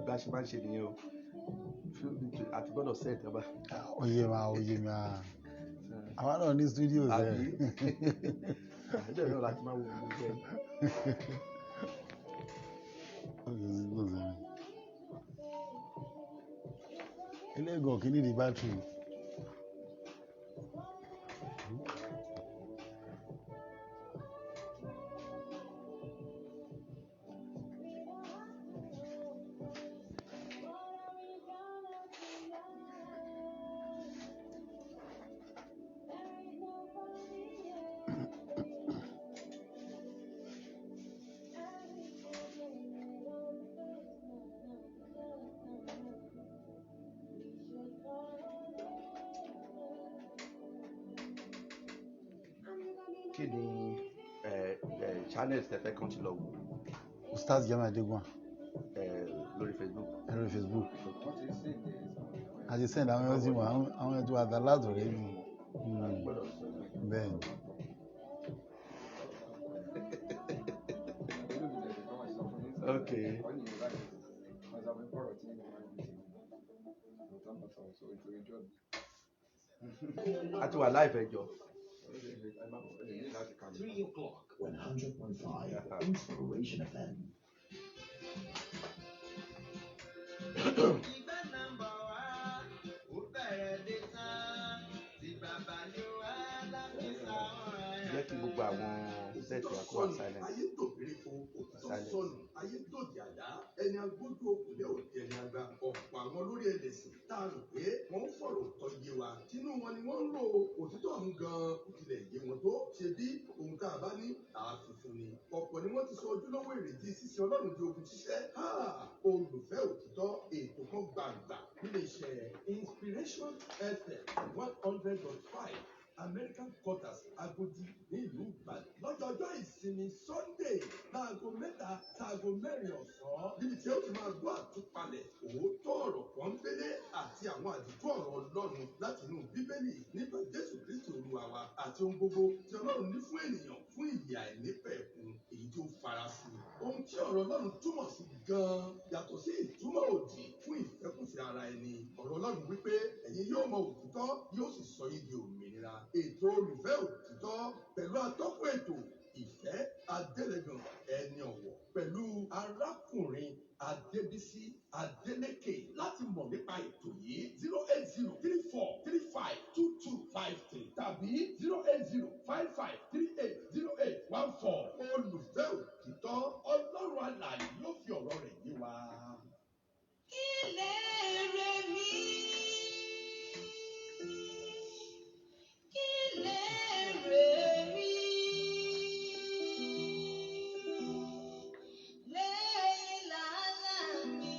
bá ṣe máa ń ṣe nìyẹn o àti gbọ́dọ̀ set ẹ bá. Oyè mi àwa náà ní studios ẹ. Àbí náà láti máa wo gbogbo ẹ. Ilé ìgàn kìíní di battery. Kí ni channels tẹ́ fẹ́ kàn ti lọ wò? Ustaz Jamiu Adégún Lórí Facebook. lórí Facebook. A ti send àwọn ẹ̀rọ sí wọn, àwọn ẹ̀rọ àtàlátò rẹ̀ nù. Bẹ́ẹ̀ ni. Okay. A ti wà live ẹjọ́. 3 o'clock, 100.5 Inspiration FM. Jẹ́ kí gbogbo àwọn sẹ́ẹ̀tì wa kó wà silent. Ayé tòbìrì fún òkùnkùn sọnù, ayé tòdì àdá, ẹni agbójú òkùnlẹ̀ òdì ẹni àgbà, ọ̀pọ̀ àwọn olórí ẹlẹ́sìn tá a rò pé wọ́n ń fọ̀rọ̀ tọ́ iye wa. Tinú wọn ni wọ́n ń lò òtítọ́ ọ̀hún gan-an ìtìlẹ̀ yé wọn tó ṣe bí ohun tá a bá ní àfihàn ni. Ọ̀pọ̀ ni wọ́n ti sọ ojúlówó èrèdí sísìn Ọlọ́run di ogun ṣiṣẹ́. Olùfẹ́ òtítọ́ ètò kan gbàgbà nílé iṣẹ́ Inspiration FM 100.5. American quarters Agodi ní ìlú Ìbàdàn lọ́jọ́jọ́ ìsinmi Sunday láago 3 sáago 4 ọ̀sán níbi tí ó ti máa gbọ́ àtúpalẹ̀ òótọ́ ọ̀rọ̀ pọ́nbélé àti àwọn àdìtú ọ̀rọ̀ Ọlọ́run láti inú Bíbélì nípa Jésù Kristi Olúwa wa àti ohun gbogbo tí Ọlọ́run ní fún ènìyàn fún ìyè àìnípẹ̀kun èyí tí ó farasin. Ohun tí ọ̀rọ̀ Ọlọ́run túmọ̀ sí gan-an yàtọ̀ sí ìtumọ̀ òdì fún ìfẹ́kùnfẹ́ ara ẹni. Ọ̀rọ̀ Ọlọ́run wípé ẹ̀yin yóò mọ òtítọ́ yóò sì sọ yín di òmìnira. Ètò olùfẹ́ òtítọ́ pẹ̀lú atọ́kùn ètò Ìfẹ́ Adélẹ́gàn ẹni ọ̀wọ̀ pẹ̀lú arákùnrin Adébísí Adélékè. Láti mọ̀ nípa ètò yìí 08034352253 tàbí 08055380814. Olùfẹ́ òtítọ́ Ọlọ́run alààyè ló fi ọ̀rọ̀ rẹ̀ yé wa. Ilé rẹ̀ mi. Ilé rẹ̀ mi. Lẹ́yìn làálàá mi.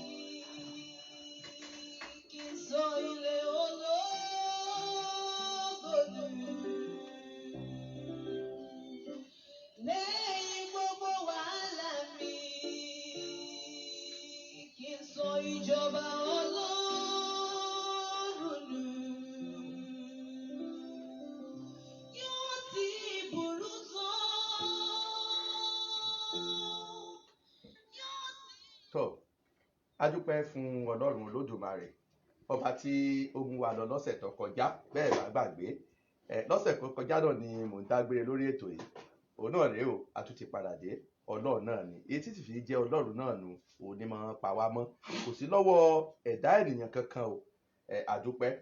Kì í sọ ilé ológo nù. Lẹ́yìn gbogbo wàhálà mi. Kì í sọ ìjọba Ọlọ́run nù. Yóò ti burú tán. Tó a dúpẹ́ fún Ọlọ́run Olódùmarè ọba tí ó mú wa lọ lọ́sẹ̀ tó kọjá bẹ́ẹ̀ bá gbàgbé lọ́sẹ̀ tó kọjá náà ni mò ń dágbére lórí ètò yìí òun náà rèé o a tún ti padà dé Ọlọ́run náà ni èyí tí sì fi jẹ́ Ọlọ́run náà nu òun ni máa ń pa wá mọ́ kò sí lọ́wọ́ ẹ̀dá ènìyàn kankan o a dúpẹ́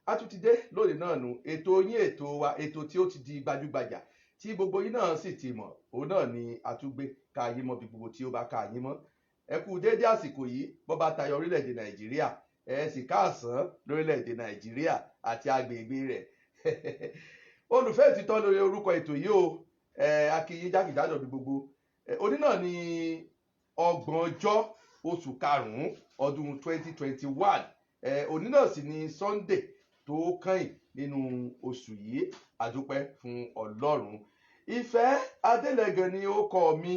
a tún ti dé lónìí náà nu ètò yín ètò wa ètò tí ó ti di gbajúgbajà tí gbogbo yín náà sì ti mọ̀ òun náà ni a tún gbé ká yín mọ́ bí gbogbo tí ó bá ká yín mọ́ ẹ kú déédé àsìkò yìí bó bá tayọ orílẹ̀-èdè Nàìjíríà ẹ sì káàsán lórílẹ̀-èdè Nàìjíríà àti agbègbè rẹ̀ olùfẹ́ òtítọ́ lórí orúkọ ètò yìí o akíyín jákèjádò ní gbogbo òní náà ni 30 oṣù karùn-ún ọdún 2021 òní náà sì ni Sunday tó kẹ́yìn nínú oṣù yìí a dúpẹ́ fún Ọlọ́run. Ìfẹ́ Adélẹ́gàn ni ó kọ mi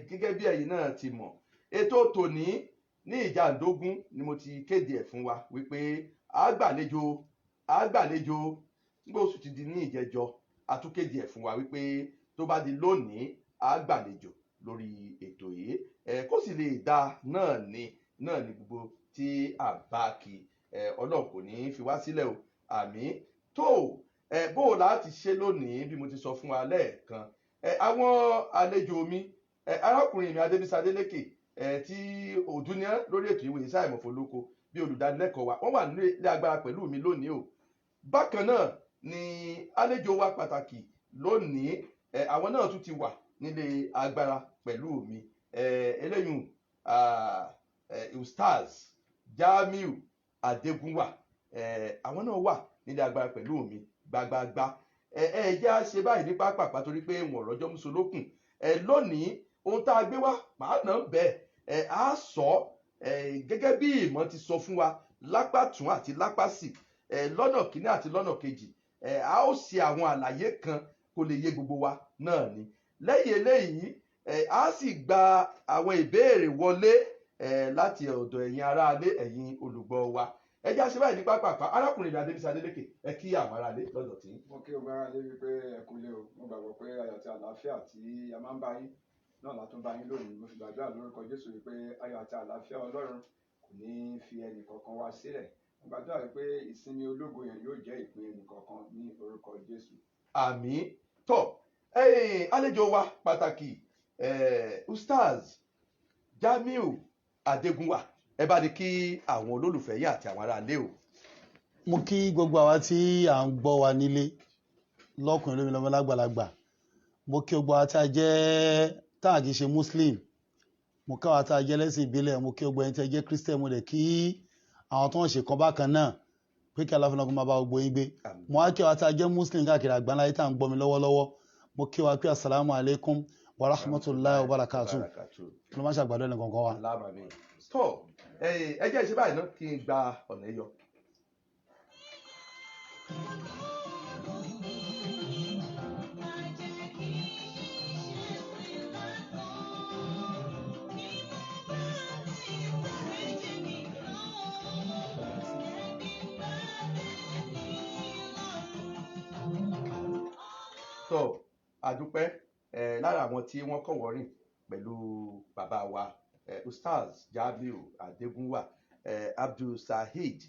gẹ́gẹ́ bí ẹ̀yin náà ti mọ̀ ètò tòní ní ìjàndógún ni mo ti kéde ẹ̀ fún wa wípé àgbàlejò nígbà oṣù ti di ní ìjẹjọ àtúkéde ẹ̀ fún wa wípé tó bá di lónìí àgbàlejò lórí ètò yìí kó sì lè dá náà ni náà ni gbogbo tí à ń bá kí ọlọ́run kò ní í fi wá sílẹ̀ o àmín. tó bó o láti ṣe lónìí bí mo ti sọ fún wa lẹ́ẹ̀kan àwọn àlejò mi arákùnrin mi Adébísí Adélékè tí òdúnyán lórí ètò ìwé iṣẹ́ àìmọ̀fọ́lóko bí olùdánilẹ́kọ̀ọ́ wa wọ́n wà nílé agbára pẹ̀lú mi lónìí o. bákan náà ni àlejò wa pàtàkì lónìí àwọn náà tún ti wà nílé agbára pẹ̀lú mi eléyìí Ustaz Jamiu Adégúnwà àwọn náà wà nílé agbára pẹ̀lú mi gbagbagba jẹ́ á ṣe báyìí ní pápápá torí pé wọn rọ́jọ́ mùsùlùkùn lónìí ohun tá a gbé wá màá nà bẹ́ẹ̀ á sọ gẹ́gẹ́ bí ìmọ̀ ti sọ fún wa lápá tún àti lápá sì lọ́nà kínní àti lọ́nà kejì a ó ṣe àwọn àlàyé kan kó lè yé gbogbo wa náà ni. lẹ́yìn eléyìí a sì gba àwọn ìbéèrè wọlé láti ọ̀dọ̀ ẹ̀yin aráalé ẹ̀yin olùgbọ́ wa. ẹ jẹ́ á ṣe báyìí ní pápápá arákùnrin mi Adébísí Adélékè ẹ kí àwọn aráalé lọ́dọ̀ tí. mo kí ogun aráalé wípé ẹ kúlé o mo gbàgbọ́ pé ayọ̀ àti àlàáfíà tí a máa ń bá yín náà látún bá yín lónìí. mo sì gbàdúrà lórúkọ Jésù wípé ayọ̀ àti àlàáfíà Ọlọ́run kò ní fi ẹnì kankan wá sílẹ̀. mo gbàdúrà wípé ìsinmi ológo yẹn yóò jẹ́ ìpín ẹnì kankan ní orúkọ Jésù. àmín. tó àlejò wa pàtàkì Ustaz Jamiu Adégúnwà ẹ bá ní kí àwọn olólùfẹ́ yín àti àwọn aráalé o. mo kí gbogbo àwa tí à ń gbọ́ wa nílé lọ́kùnrin lómi lọ́mọ lágbàlagbà. mo kí gbogbo àwa tí a jẹ́ táà kìí ṣe Muslim. mo káwa tá a jẹ́ lẹ́sìn ìbílẹ̀. mo kí gbogbo ẹni tí ẹ jẹ́ Christian. mo dẹ̀ kí àwọn tó ń ṣe kan bákan náà pé kí aláfẹ́ náà kó máa bá gbogbo yín gbé. mo á kí wa tá a jẹ́ Muslim káàkiri àgbáńlá yìí tá à ń gbọ́ mi lọ́wọ́lọ́wọ́. mo kí wa pé assalamu alaikum wa rahmatullahi wa barakatuh. ló má ṣàgbàdo ẹnì kankan wa. tó ẹ jẹ́ ìṣe báyìí náà kí n gba ọ̀nà yọ. tó àdúpẹ́ lára àwọn tí wọ́n kọ̀wọ́ rìn pẹ̀lú bàbá wa Ustaz Jamiu Adégúnwà Abdul Saheed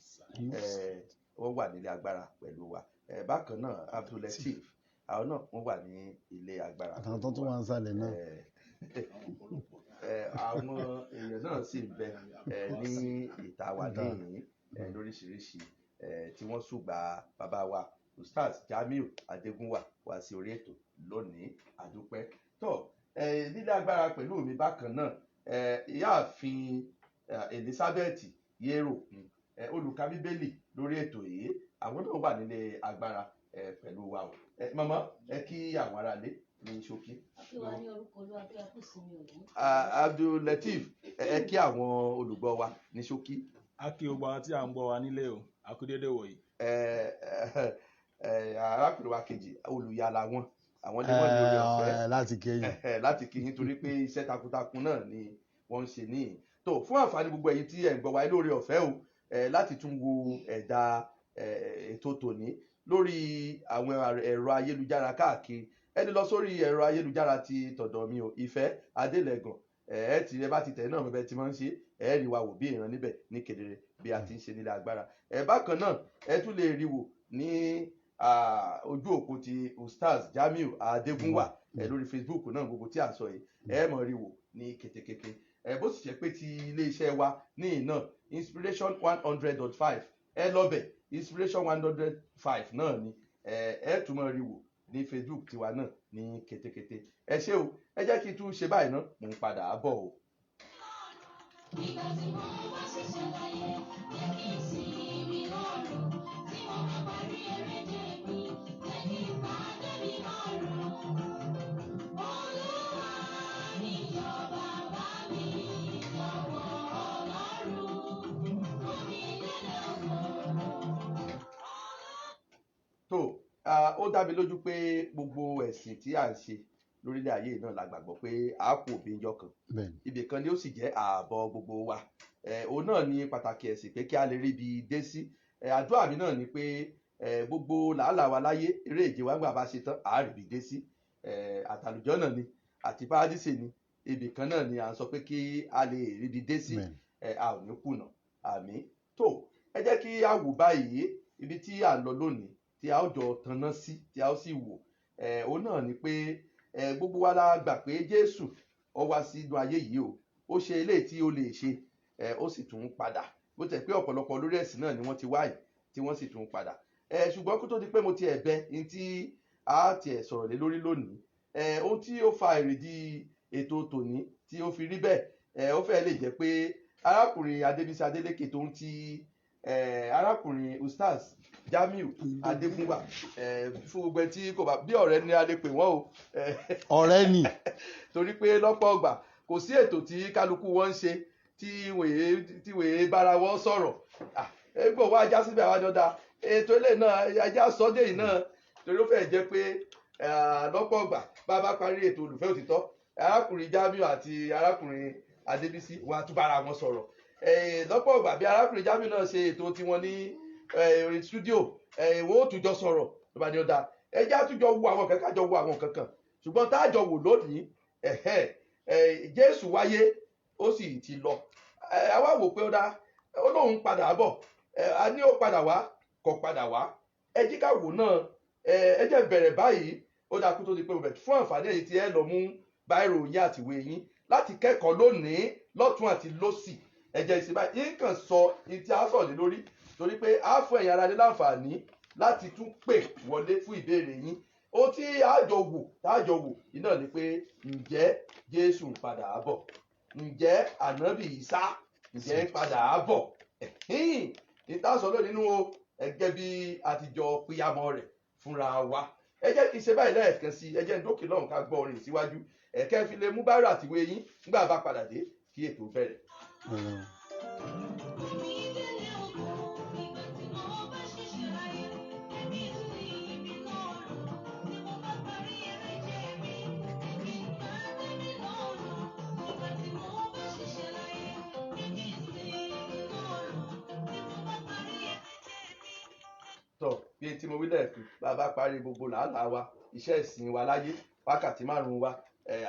wọ́n wà nílé agbára pẹ̀lú wa bákan náà Abdul Lateef àwọn náà wọ́n wà ní ilé agbára. àtàwọn tó tún wà ń sálẹ̀ náà. àwọn èèyàn náà sì ń bẹ ní ìta wa níyìn lóríṣiríṣi tí wọ́n ṣùgbà bàbá wa Ustaz Jamiu Adégúnwà wá sí orí ètò lónìí àdúpẹ́. tó nílé agbára pẹ̀lú mi bákan náà ìyáàfin Elizabeth Yéròkun olùka bíbélì lórí ètò yìí àwọn náà wà nílé agbára pẹ̀lú wa o. màmá ẹ kí àwọn aráalé ní ṣókí. Abdul Lateef ẹ kí àwọn olùgbọ́ wa ní ṣókí. a kí gbogbo àwọn tí à ń gbọ́ wa nílé o a kú déédéé wòyí. arákùnrin wa kejì olùyàlà wọn àwọn ní wọ́n ní orí ọ̀fẹ́ láti kí yín torí pé iṣẹ́ takuntakun náà ni wọ́n ń ṣe níyìn. tó fún àǹfààní gbogbo ẹ̀yin tí ẹ̀ ń gbọ́ wa lórí ọ̀fẹ́ o láti tún wo ẹ̀dà ètò tòní lórí àwọn ẹ̀rọ ayélujára káàkiri ẹ lè lọ sórí ẹ̀rọ ayélujára ti tọ̀dọ̀ mi o Ìfẹ́ Adélẹ́gàn ẹ bá ti tẹ̀ náà bẹ́ẹ̀ tí wọ́n ń ṣe rí wa wò bí ìran níbẹ̀ ní kedere bí a ti ń ṣe nílé agbára. bákan náà ẹ tún lè rí wò ní ojú òpó ti Ustaz Jamiu Adégúnwà lórí Facebook náà gbogbo tí a sọ yìí mọ̀ rí wò ní kétékété. bó sì jẹ́ pé ti iléeṣẹ́ wa ní iná Inspiration 100.5 lọ́bẹ̀ Inspiration 100.5 náà ni tún mọ̀ rí wò ní Facebook tiwa náà ní kétékété. ẹ ṣé o ẹ jẹ́ kí n tún ṣe báyìí náà mò ń padà bọ̀ o. Nígbà tí wọ́n bá ṣiṣẹ́ láyé, jẹ́ kí n sì rí lọ́rùn. Tí wọ́n bá parí eré dé mi, jẹ́ kí n bá débi lọ́rùn. Olúwa ni ìjọba bá mi lọ́wọ́ Ọlọ́run. Fún mi délé ògo. Tó ó dá mi lójú pé gbogbo ẹ̀sìn tí à ń ṣe lórílẹ̀ ayé náà la gbàgbọ́ pé a kò bí njọ́ kan ibì kan ni ó sì jẹ́ ààbọ̀ gbogbo wa òun náà ni pàtàkì ẹ̀sìn pé kí a lè rí ibi dé sí àdúrà mi náà ni pé gbogbo làálàá wa láyé eré ìje wa gbà bá ṣe tán a rí ibi dé sí àtàlùjọ́ náà ni àti pàdísè ni ibì kan náà ni à ń sọ pé kí a lè rí ibi dé sí a ò ní kùnà àmín. Tó ẹ jẹ́ kí a wò báyìí ibi tí à ń lọ lónìí tí a ó jọ tanná sí tí a ó sì wò òun náà ni pé gbogbo wa la gbà pé Jésù ó wá sínú ayé yìí o, ó ṣe eléyìí tí ó lè ṣe ó sì tún padà, bó tẹ̀ pé ọ̀pọ̀lọpọ̀ olórí ẹ̀sìn náà ni wọ́n ti wáyé tí wọ́n sì tún padà. Ṣùgbọ́n kó tó di pé mo ti ẹ̀bẹ̀ ní tí a tiẹ̀ sọ̀rọ̀ lé lórí lónìí, ohun tí ó fa èrèdí ètò tòní tí ó fi rí bẹ́ẹ̀ ó fẹ́ lè jẹ́ pé arákùnrin Adébísí Adélékè tó ń ti arákùnrin Ustaz Jamiu Adégúnwà fún gbogbo tí kò bá bí ọ̀rẹ́ ni a lè pè wọ́n o ọ̀rẹ́ ni torí pé lọ́pọ̀ ọgbà kò sí ètò tí kálukú wọn ń ṣe tí wèé bára wọn sọ̀rọ̀ gbọ́ wá ajá síbẹ̀ àwọn ọ̀dà ètò ilé náà ajá sọ́dẹ̀ yìí náà torí ó fẹ́ jẹ́ pé lọ́pọ̀ ọgbà bá a bá parí ètò olùfẹ́ òtítọ́ arákùnrin Jamiu àti arákùnrin Adébísí wọn á tún bára wọn sọ̀rọ̀ lọ́pọ̀ ọgbà bí arákùnrin Jamiu náà ṣe ètò tiwọn ní orí stúdíò wọn ó tún jọ sọ̀rọ̀ ló bá ní ọ̀dà ẹjẹ́ àtúnjọ wo àwọn kankan jọ wo àwọn kankan ṣùgbọ́n tá a jọ wò lónìí Jésù wáyé ó sì ti lọ àwa wò pé ó lóun padà bọ̀ a ní ó padà wá kò padà wá ẹ jí ká wò náà ẹ jẹ́ bẹ̀rẹ̀ báyìí ó dáa kó tó di pé mo bẹ̀rẹ̀ fún àǹfààní èyí tí ẹ lọ mú báírò yín àti ìwé yín láti kẹ́kọ̀ọ́ lónìí lọ́tún àti lósì ẹ jẹ́ ìsìn báyìí yín kàn sọ ní tí a sọ̀ lé lórí torí pé a fún ẹ̀yin ará ní láǹfààní láti tún pè wọlé fún ìbéèrè yín ohun tí àjọ wò iná ni pé ǹjẹ́ Jésù ń padà bọ̀ ǹjẹ́ ànábì Ìsá ǹjẹ́ ń padà bọ̀ ìtàsọ̀ lónìí nínú ẹgẹ́ bí àtijọ́ pínyàmọ́ rẹ̀ fúnra wa ẹ jẹ́ kí n ṣe báyìí lẹ́ẹ̀kan sí ẹ jẹ́ ń dókè lọ́hùn ká gbọ́ orin síwájú ẹ̀kẹ́ fi lè mú báírò àtiwé yín nígbà bá padà dé kí ètò bẹ̀rẹ̀. Tọ́ bí tí mo wí lẹ́ẹ̀kan bàbá parí gbogbo làálàá wa iṣẹ́ ìsìn wa láyé wákàtí 5 wa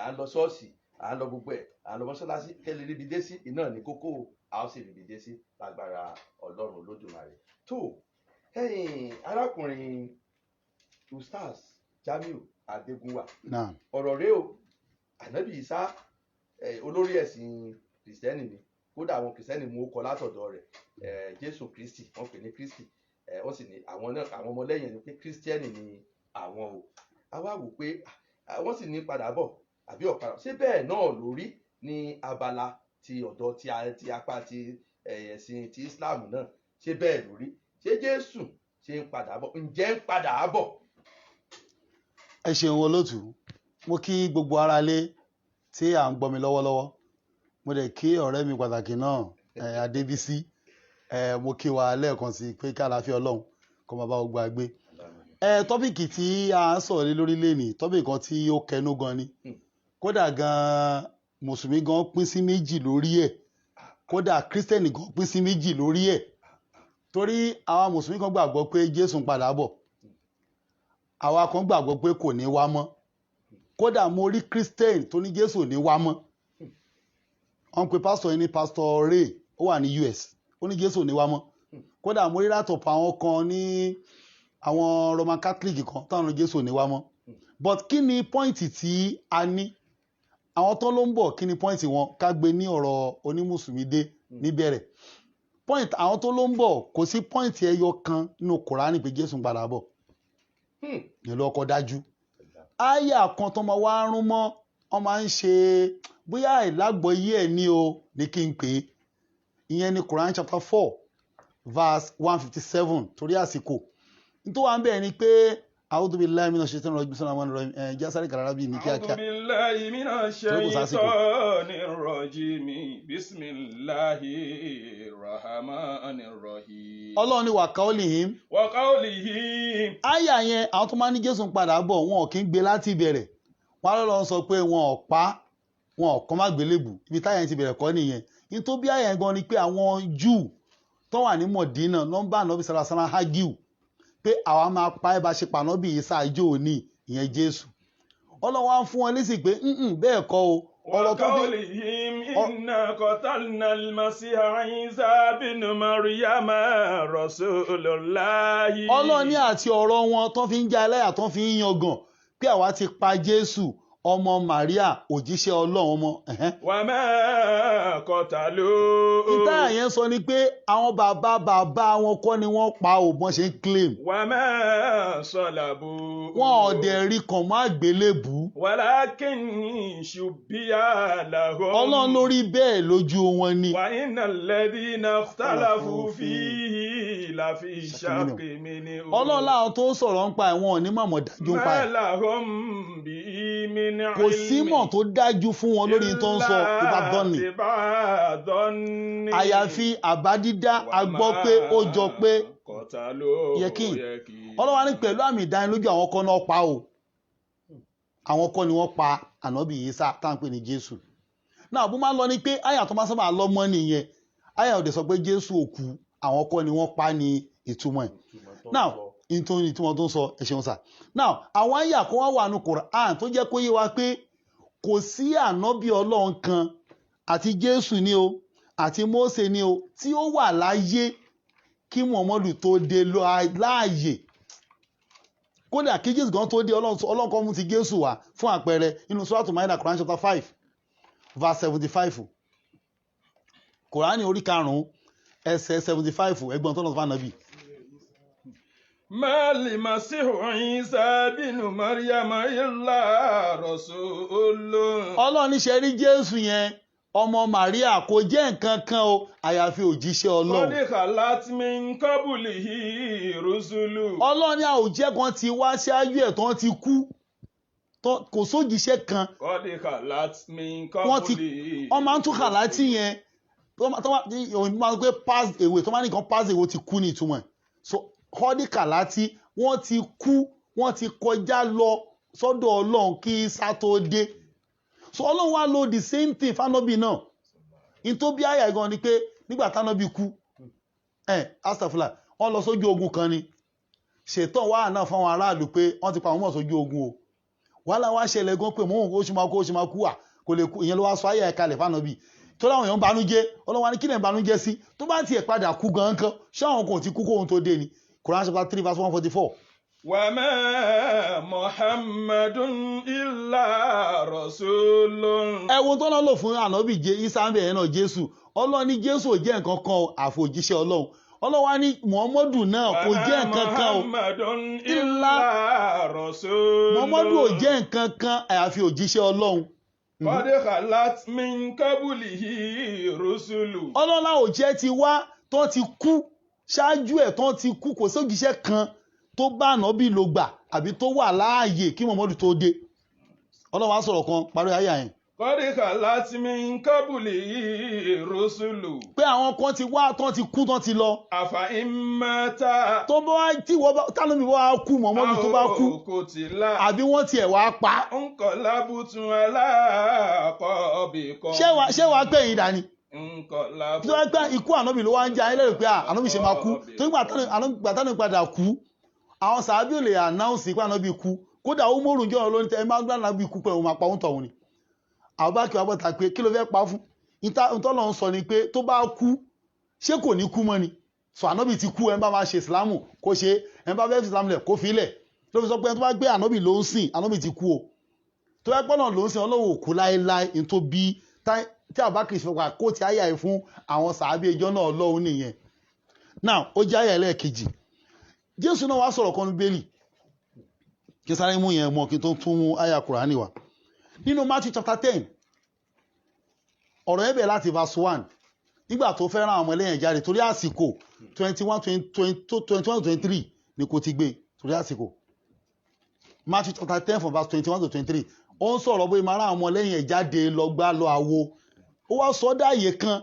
à ń lọ ṣọ́ọ̀ṣì à ń lọ gbogbo ẹ̀ à ń lọ mọ́ṣáláṣí kẹ́lẹ́ ríbi dé sí iná ní kókó a ó sì ríbi dé sí lágbára Ọlọ́run Olódùmarè. Tó arákùnrin Ustaz Jamiu Adégúnwà ọ̀rọ̀ rẹ o ànábì Ìsá olórí ẹ̀sìn kìrìsìtẹ́nì ni kódà àwọn kìrìsìtẹ́nì mú ó kọ látọ̀dọ̀ rẹ̀ Jésù Kristi wọ́n pè ní Kristi wọ́n sì ní àwọn ọmọlẹ́yìn ni pé kírísítẹ́nì ni àwọn o àwa wò pé wọ́n sì ní padà bọ̀ àbí ọ̀padà ṣé bẹ́ẹ̀ náà lórí ní abala ti ọ̀dọ̀ ti apá ti ẹ̀sìn ti Islam náà ṣé bẹ́ẹ̀ lórí ṣé Jésù ṣe ń padà bọ̀ ǹjẹ́ ń padà bọ̀. ẹ ṣeun olóòtú mo kí gbogbo ara lé tí à ń gbọ́ mi lọ́wọ́lọ́wọ́ mo dẹ̀ kí ọ̀rẹ́ mi pàtàkì náà Adébísí mo kí wa lẹ́ẹ̀kan sí pé kí àlàáfíà Ọlọ́run kó máa bá gbogbo àgbé. Tọ́pìkì tí a ń sọ̀rọ̀ lé lórí lẹ́nìí tọ́pìkì kan tí ó kẹnu gan ni kódà gan mùsùlùmí gan pín sí méjì lórí ẹ̀ kódà kírísítẹ́nì gan pín sí méjì lórí ẹ̀ torí àwa mùsùlùmí kan gbàgbọ́ pé Jésù ń padà bọ̀ àwa kan gbàgbọ́ pé kò ní wá mọ́ kódà mo rí kírísítẹ́nì tó ní Jésù ò ní wá mọ́ wọ́n pe pásítọ̀ yìí ní pásítọ̀ Ray ó wà ní US ó ní Jésù ò ní wá mọ́ kódà mo rí látọ̀pọ̀ àwọn kan ní àwọn Roman Catholic kan táwọn Jésù ò ní wá mọ́ but kí ni pọ́ìntì tí a ní àwọn tó ló ń bọ̀ kí ni pọ́ìntì wọn ká gbé ní ọ̀rọ̀ onímùsùlùmí dé níbẹ̀rẹ̀ pọ́ìntì àwọn tó ló ń bọ̀ kò sí pọ́ìntì ẹyọ kan nínú Kùránì pé Jésù ń padà bọ̀ nílò ọkọ̀ dájú àyà kan tó máa wá rún mọ́ wọ́n máa ń ṣe bóyá ìlágbọ̀ọ́yé ẹ̀ ní o ní kí n pè é ìyẹn ní Quran chapter 4 verse 157 torí àsìkò nítorí wà ń bẹ̀rẹ̀ ni pé a'udhu billahi minash shaitani rajim bismillahir rahmanir rahim jásáré kàrárá bíi ní kíákíá. a'udhu billahi minash shaitanir rajim bismillahir rahmanir rahim. Ọlọ́run ni wa qawlihim. àyà yẹn àwọn tó máa ní Jésù ń padà bọ̀ wọn ò kí ń gbé láti ìbẹ̀rẹ̀ wọn lọ́lọ́run sọ pé wọn ò pa wọn ò kọ́ má gbélébù ibi táyà ti bẹ̀rẹ̀ kọ́ nìyẹn nítorí bí àyà gan ni pé àwọn Júù tó wà ní Mọ̀dínà nọ́mbà nọ́bì sàrásánà hagiu pé àwa máa pa ẹ́ bá ṣe pànọ́bì Ìsá ìjọ òní ìyẹn Jésù Ọlọ́run á fún wọn lésì pé bẹ́ẹ̀ kọ́ o ọ̀rọ̀ tó fi وقولهم إنا قتلنا المسيح عيسى بن مريم رسول الله. ọlọ́ọ̀ni àti ọ̀rọ̀ wọn tó fi ń jẹ́ aláyà tó fi ń yangàn pé àwa ti pa Jésù ọmọ Màríà òjíṣẹ́ Ọlọ́run ọmọ. وما قتلوه. ìtayà yẹn sọ ni pé àwọn bàbá wọn kọ́ ni wọ́n pa ò bọ́n ṣe ń claim. وما صلبوه. wọn ò dẹ̀ rí kàn mọ́ àgbélébù. ولكن شبه لهم. Ọlọ́run lórí bẹ́ẹ̀ lójú wọn ni. وإن الذين اختلفوا فيه لفي شك منه. Ọlọ́run láwọn tó ń sọ̀rọ̀ ń pa ẹ̀wọ̀n ò ní mọ̀mọ́ dájú ń pa ما ẹ̀. لهم به من علم. kò sí mọ̀ tó dájú fún wọn lórí tó ń sọ ìbádọ́ni. àyàfi àbádídá a gbọ́ pé ó jọ pé yẹkìn. Ọlọ́run ní pẹ̀lú àmì ìdánilójú àwọn kan náà pa o. àwọn kan ni wọ́n pa ànábì Ìsá tá à ń pè ní Jésù. náà bó máa ń lọ ni pé àyà tó máa sábà lọ mọ́ nìyẹn. àyà òde sọ pé Jésù òkú àwọn kan ni wọ́n pa ní ìtumọ̀ ẹ̀. now nítorí ìtumọ̀ tó ń sọ ẹ ṣeun sà. now àwọn àyà kan wá wà ní Quran tó jẹ́ kó yé wa pé kò sí ànábì Ọlọ́run kan àti Jésù ni o àti Mósè ni o tí ó wà láyé kí Muhammadu tó dé láàyè. kódà kí Jésù gan tó dé Ọlọ́run kan mú ti Jésù wá fún àpẹẹrẹ inú Suratu Maida Quran chapter 5 verse 75 Quran orí 5 ẹsẹ̀ 75 ẹgbọ́n tó lọ fún ànábì. ما المسيح عيسى بن مريم إلا رسول. Ọlọ́run ṣe rí Jésù yẹn ọmọ Màríà kò jẹ́ nǹkan kan o àyàfi òjíṣẹ́ Ọlọ́run. قد خلت من قبله رسل. Ọlọ́run ní àwòjẹ́ kan ti wá ṣáájú ẹ̀ tán ti kú kò sójíṣẹ́ kan. قد خلت من wọ́n ti قبله. wọ́n máa ń tún kàláàtì yẹn òun máa ń gbé pass away tó máa ní kan pass away ti kú ní ìtumọ̀ ẹ̀. so kọ́dí kàláàtì wọ́n ti kú wọ́n ti kọjá lọ sọ́dọ̀ Ọlọ́run kí Ìsá tó dé. so Ọlọ́run wá lo the same thing fánábì náà. in tó bí àyà gan ni pé nígbà tánábì kú astafula wọ́n lọ sójú ogun kan ni ṣètò wà náà fáwọn aráàlú pé wọ́n ti pa àwọn mọ̀ sójú ogun o wàhálà wá ṣẹlẹ̀ gan pé mò ń kó ṣe máa kú à kò lè kú ìyẹn ló wá sọ àyà ẹ̀ka lẹ̀ fánábì tó láwọn èèyàn ń banújẹ́ Ọlọ́run wá ní kí lẹ̀ ń banújẹ́ sí tó bá tiẹ̀ padà kú gan kan ṣé àwọn kò ti kú kóhun tó dé ni Quran chapter 3 verse 144. وما محمد إلا رسول. ẹ̀wọ̀n tó lọ́ lò fún ànábì Ìsá ń bẹ̀rẹ̀ náà Jésù Ọlọ́run ní Jésù ò jẹ́ nǹkan kan àfòjíṣẹ́ Ọlọ́run Ọlọ́run wá ní Muhammadu náà kò jẹ́ nǹkan kan o إلا رسول. Muhammadu ò jẹ́ nǹkan kan àyàfi òjíṣẹ́ Ọlọ́run. قد خلت من قبله رسل. Ọlọ́run òjíṣẹ́ ti wá tó ti kú ṣáájú ẹ̀ tó ti kú kò sí òjíṣẹ́ kan tó bá ànábì ló gbà àbí tó wà láàyè kí Muhammadu tó dé. Ọlọ́run wá sọ̀rọ̀ kan parí àyà yẹn. قد خلت من قبله رسل. pé àwọn kan ti wá tó ti kú tó ti lọ. أفإن مات tó bá wá tí wọ́n bá tánàbí wá kú Muhammadu tó bá kú أو قتل àbí wọ́n tiẹ̀ wá pa. انقلبتم على أعقابكم. ṣé wàá pè yín dání. انقلبتم. tó wá pé ikú ànábì ló wá ń jẹ ayé lẹ́rù pé ànábì ṣe máa kú tó nígbà tánàbí padà kú àwọn sàábì ò lè ànáùnsì pé ànábì kú kódà ó mórùn jọ ọ lónìí tẹ ẹ máa ń gbà ànábì kú pé òun máa pa òun tọ̀hún ni. Àbúbákì wá bọ́ta pé kí ló fẹ́ pa fún ìtọ́lọ̀ ń sọ ni pé tó bá kú ṣé kò ní kú mọ́ ni sọ ànábì ti kú ẹ bá máa ṣe ìsìlámù kó ṣe ẹ bá fẹ́ fi ìsìlámù lẹ̀ kó fi lẹ̀ ló fi sọ pé tó bá gbé ànábì ló ń sìn ànábì ti kú o tó bá gbọ́nà ló ń sìn Ọlọ́run òkú láéláé ní tó bí tí Àbúbákì fi wà kó ti àyà ẹ̀ fún àwọn sàábì ẹjọ́ náà Ọlọ́run nìyẹn. now ó jẹ́ àyà ẹlẹ́ẹ̀kejì Jésù náà wá sọ̀rọ̀ kan ní bẹ́ẹ̀lì kí sáré mú yẹn mọ́ kí tó tún mú àyà Kùránì wá nínú Matthew chapter 10 ọ̀rọ̀ ẹ̀bẹ̀ láti verse 1 nígbà tó fẹ́ rán àwọn ẹlẹ́yìn jáde torí àsìkò 21-23 ni kò ti gbé torí àsìkò Matthew chapter 10 from verse 21-23 ó ń sọ̀rọ̀ bóyá máa rán àwọn ẹlẹ́yìn jáde lọ gbá lọ àwo ó wá sọ dáàyè kan.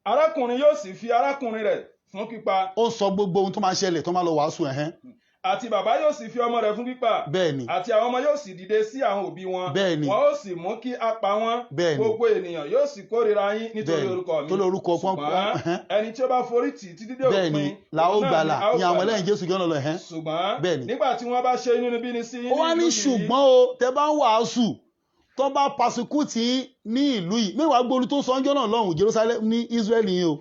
arákùnrin yóò sì fi arákùnrin rẹ̀ fún pípa. ó sọ gbogbo ohun tó máa ṣẹlẹ̀ tó máa lọ wàásù ẹ̀hẹ́n. àti bàbá yóò sì fi ọmọ rẹ̀ fún pípa. bẹ́ẹ̀ni. àti àwọn ọmọ yóò sì dìde sí àwọn òbí wọn. bẹ́ẹ̀ni. wọn ó sì mú kí a pa wọ́n. bẹ́ẹ̀ni. gbogbo ènìyàn yóò sì kórìíra yín nítorí orúkọ mi. tó lórúkọ ṣùgbọ́n ẹni tí ó bá forí tì títí dé òpin. bẹ́ẹ̀ni la ó gbàlà ní àwọn ẹlẹ́yìn Jésù gánà lọ ẹ̀hẹ́n. ṣùgbọ́n bẹ́ẹ̀ni. nígbà tí wọ́n bá ṣe inúnibíni sí yín. ó wá ní ṣùgbọ́n o tẹ bá ń wàásù tó bá persecute ní ìlú yìí mẹ́wàá gbóòlù tó sọ ọjọ́ náà lọ́hùn Jerusalem ní Israel yìí o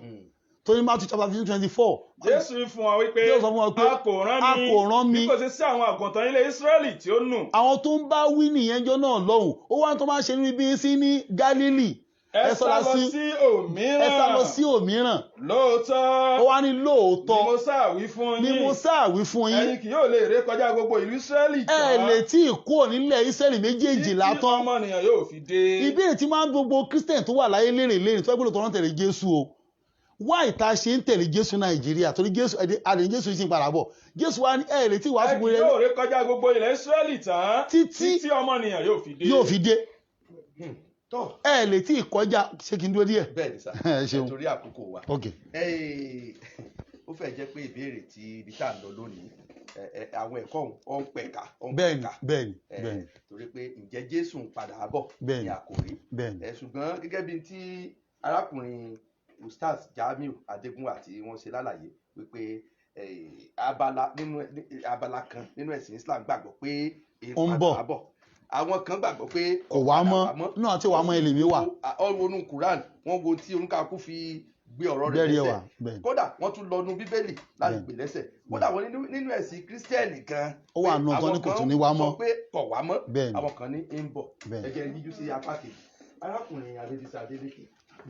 tó ní Matthew chapter 15:24. Jésù fún wa wípé Jésù sọ fún wa pé a kò rán mi bí kò sí sí àwọn àgùntàn ilé Ísírẹ́lì tí ó nù. àwọn tó ń bá wí nìyẹn jọ náà lọ́hùn ó wá tó máa ṣe níbi sí ní Galilee ẹ sá lọ sí òmíràn. ẹ sá lọ sí òmíràn. lóòótọ́ ó wá ní lóòótọ́ ni mo sáàwí fún yín. ni mo sáàwí fún yín. ẹ̀yin kì yóò lè ré kọjá gbogbo ìlú Ísírẹ́lì tán. ẹ lè tí ì kúrò nílẹ̀ Ísírẹ́lì méjèèjìlá títí tán. ọmọnìyàn yóò fi dé. ìbéèrè tí máa ń gbogbo Christian tó wà láyé lérè tó gbọ́dọ̀ tó rán tẹ̀lé Jésù o wá ìta ṣe ń tẹ̀lé Jésù Nàìjíríà torí Jésù àdéhùn Jésù yìí ti ń padà bọ̀ Jésù wá ní ẹ lè tí wàá fi ẹ kì yóò ré kọjá gbogbo ilẹ̀ Ísírẹ́lì tán títí ọmọnìyàn yóò fi dé. ẹ lè tí ì kọjá ṣé kí n dúró díẹ̀. bẹ́ẹ̀ ni sá nítorí àkókò wa ó fẹ́ jẹ́ pé ìbéèrè tí ibi tá à ń lọ lónìí àwọn ẹ̀kọ́ ọ̀hún pẹ̀ka bẹ́ẹ̀ni torí pé ǹjẹ́ Jésù ń padà bọ̀ ní àkòrí ṣùgbọ́n gẹ́gẹ́ bí tí arákùnrin Ustaz Jamiu Adégúnwà tí wọ́n ṣe lálàyé wípé abala kan nínú ẹ̀sìn Islam gbàgbọ́ pé ó ń bọ̀ àwọn kan gbàgbọ́ pé kò wá mọ́ náà tí wàá mọ́ ẹlẹ́mìí wà. ọ̀rọ̀ onú Quran wọ́n wo tí oníkàkú fi gbé ọ̀rọ̀ rẹ̀ lẹ́sẹ̀ kódà wọ́n tún lọ́nu Bíbélì láti gbé lẹ́sẹ̀ kódà wọ́n nínú ẹ̀sìn Kírísítẹ́nì kan ó wà nù tán ní kò tún ní wá mọ́ sọ pé kò wá mọ́ àwọn kan ní ń bọ̀ ẹ̀jẹ̀ yíjú sí apá kejì arákùnrin Adébísí Adélékè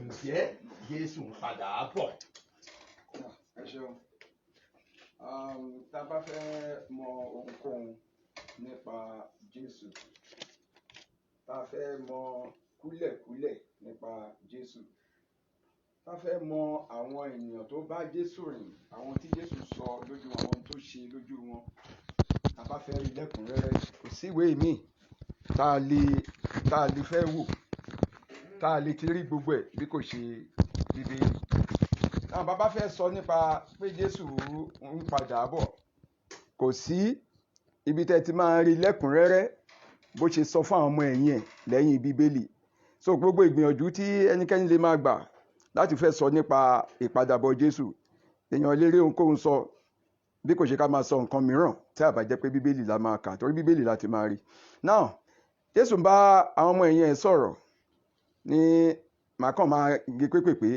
ǹjẹ́ Jésù ń padà bọ̀. ẹ ṣeun tá a bá fẹ́ mọ ohunkóhun nípa Jésù tá a fẹ́ mọ kúlẹ̀kúlẹ̀ nípa Jésù tá a fẹ́ mọ àwọn ènìyàn tó bá Jésù rìn àwọn tí Jésù sọ lójú wọn ohun tó ṣe lójú wọn tá a bá fẹ́ rí lẹ́kùnrẹ́rẹ́ kò sí ìwé míì tá a lè fẹ́ wò tá a lè ti rí gbogbo ẹ̀ bí kò ṣe Bíbélì. Àwọn bàbá fẹ́ sọ nípa pé Jésù ń padà bọ̀ kò sí ibi tẹ́ ti máa rí lẹ́kùnrẹ́rẹ́ bó ṣe sọ fún àwọn ọmọ ẹ̀yìn ẹ̀ lẹ́yìn Bíbélì. So gbogbo ìgbìyànjú tí ẹnikẹ́ni lè máa gbà láti fẹ́ sọ nípa ìpadàbọ̀ Jésù èèyàn lè rí ohunkóhun sọ bí kò ṣe ká máa sọ nǹkan mìíràn tí a bá jẹ́ pé Bíbélì la máa kà torí Bíbélì la ti máa rí. Now Jésù ń bá àwọn ọmọ ẹ̀yìn ẹ̀ sọ̀rọ̀ ní màá kàn máa gé pépèpé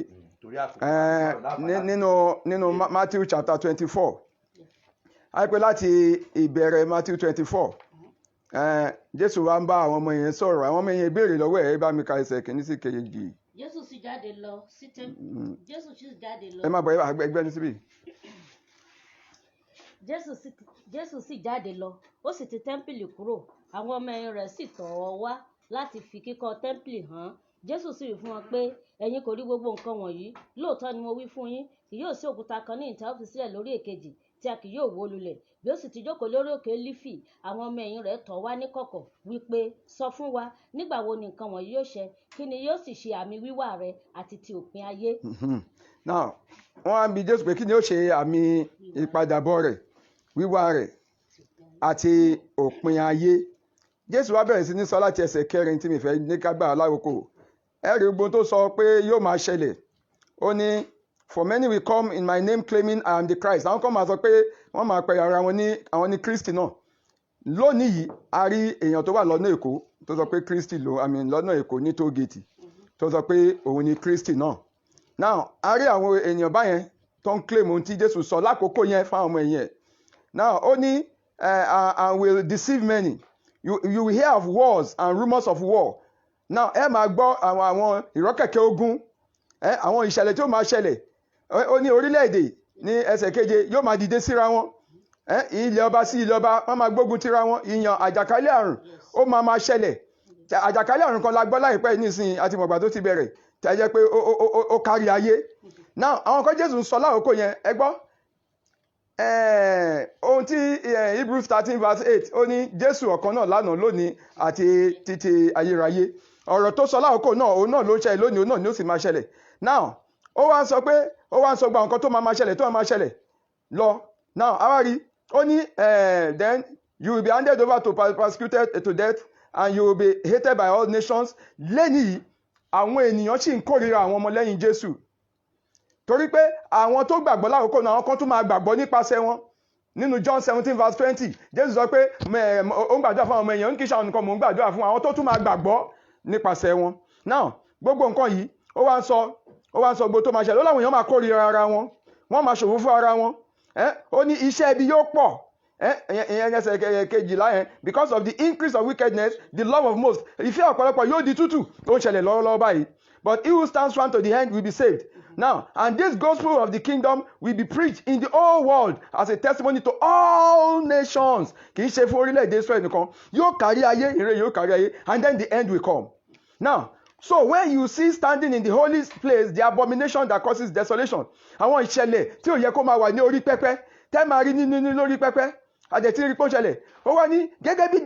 nínú Matthew chapter 24 àìpẹ́ láti ìbẹ̀rẹ̀ Matthew 24 Jésù wá ń bá àwọn ọmọ yẹn sọ̀rọ̀ àwọn ọmọ yẹn béèrè lọ́wọ́ ẹ̀ bá mi ka ẹsẹ̀ kìíní sí kejì. Jésù sì jáde lọ sí tẹ́ḿpìlì. Jésù sì jáde lọ. ẹ má bọ̀ ẹgbẹ́ ní síbí. Jésù sì jáde lọ ó sì ti tẹ́ḿpìlì kúrò àwọn ọmọ ẹ̀yìn rẹ̀ sì tọ̀ ọ́ wá láti fi kíkọ́ tẹ́ḿpìlì hàn. Jésù sì wí fún wọn pé ẹ̀yin kò rí gbogbo nǹkan wọ̀nyí lóòótọ́ ni mo wí fún yín kì yóò sí òkúta kan ní ìta ó fi sílẹ̀ lórí èkejì tí a kì yóò wó lulẹ̀ bí ó sì ti jókòó lórí òkè Lífì àwọn ọmọ ẹ̀yìn rẹ̀ tọ̀ wá níkọ̀kọ̀ wípé sọ fún wa nígbà wo ni nǹkan wọ̀nyí yóò ṣẹ kí ni yóò sì ṣe àmì wíwá rẹ àti ti òpin ayé. Now wọ́n á bi Jésù pé kí ni ó ṣe àmì ìpadàbọ̀ rẹ̀ wíwá rẹ̀ àti òpin ayé. Jésù wá bẹ̀rẹ̀ sí ní sọ láti ẹsẹ̀ 4 tí mi fẹ́ ní ká gbà lákòókò ẹ̀rí gbogbo tó sọ pé yóò máa ṣẹlẹ̀ ó ní for many will come in my name claiming I am the Christ àwọn kan máa sọ pé wọ́n máa pè ara wọn ní àwọn ní Kristi náà lónìí yìí a rí èèyàn tó wà lọ́nà Èkó tó sọ pé Kristi lọ́nà Èkó ní tógèètì tó sọ pé òun ní Kristi náà now a rí àwọn èèyàn báyẹn tó ń claim ohun tí Jésù sọ lákòókò yẹn fáwọn ọmọ ẹ̀yìn ẹ̀ now ó ní and will deceive many you will hear of wars and rumours of war now ẹ máa gbọ́ àwọn ìrọ́kẹ̀kẹ̀ ogun àwọn ìṣẹ̀lẹ̀ tí ó máa ṣẹlẹ̀ ó ní orílẹ̀-èdè ní ẹsẹ̀ keje yóò máa dìde síra wọn ilẹ̀ ọba sí ilẹ̀ ọba wọ́n máa gbógun tira wọn ìyàn àjàkálẹ̀ àrùn ó máa ṣẹlẹ̀ àjàkálẹ̀ àrùn kan la gbọ́ láìpẹ́ nísìnyí àti mọ̀gbà tó ti bẹ̀rẹ̀ tí a jẹ́ pé ó kárí ayé now àwọn kan Jésù ń sọ lákòókò yẹn ẹ gbọ́ ohun tí Hebrews 13:8 ó ní Jésù ọ̀kan náà lánàá lónìí àti títí ayérayé ọ̀rọ̀ tó sọ lákòókò náà òun náà ló ń ṣẹlẹ̀ lónìí òun náà ni ó sì máa ṣẹlẹ̀ now ó wá ń sọ gba nǹkan tó máa ṣẹlẹ̀ tó máa ṣẹlẹ̀ lọ now àwárí ó ní then you will be handed over to persecuted to death and you will be hated by all nations lẹ́yìn àwọn ènìyàn sì ń kórìíra àwọn ọmọlẹ́yìn Jésù torí pé àwọn tó gbàgbọ́ lákòókò náà àwọn kan tún máa gbàgbọ́ nípasẹ̀ wọn nínú John 17:20 Jésù sọ pé ó ń gbàdúrà fún àwọn ọmọ èèyàn ń kí sàwọn nìkan mò ń gbàdúrà fún àwọn tó tún máa gbàgbọ́ nípasẹ̀ wọn. Now gbogbo nǹkan yìí ó wá ń sọ gbogbo tó máa ṣẹlẹ̀ ó láwọn èèyàn máa kórìíra ara wọn wọ́n máa ṣòfò fún ara wọn ó ní iṣẹ́ ibi yóò pọ̀ ìyẹn ẹsẹ̀ kejìlá yẹn because of the increase of wickedness the love of most ìfẹ́ ọ̀pọ̀lọpọ̀ yóò di tútù ó ń ṣẹlẹ̀ lọ́wọ́lọ́wọ́ báyìí but he who stands firm to the end will be saved. Now, and this gospel of the kingdom will be preached in the whole world as a testimony to all nations. Kì í ṣe fún orílẹ̀-èdè Israel nìkan yóò kárí ayé ìre yóò kárí ayé and then the end will come. Now, so when you see standing in the holy place the abomination that causes desolation àwọn ìṣẹ̀lẹ̀ tí ò yẹ kó máa wà ní orí pẹpẹ tẹ́ máa rí nínú lórí pẹpẹ àdẹ̀tí rí pé ó ṣẹlẹ̀ ó wá ní gẹ́gẹ́ bí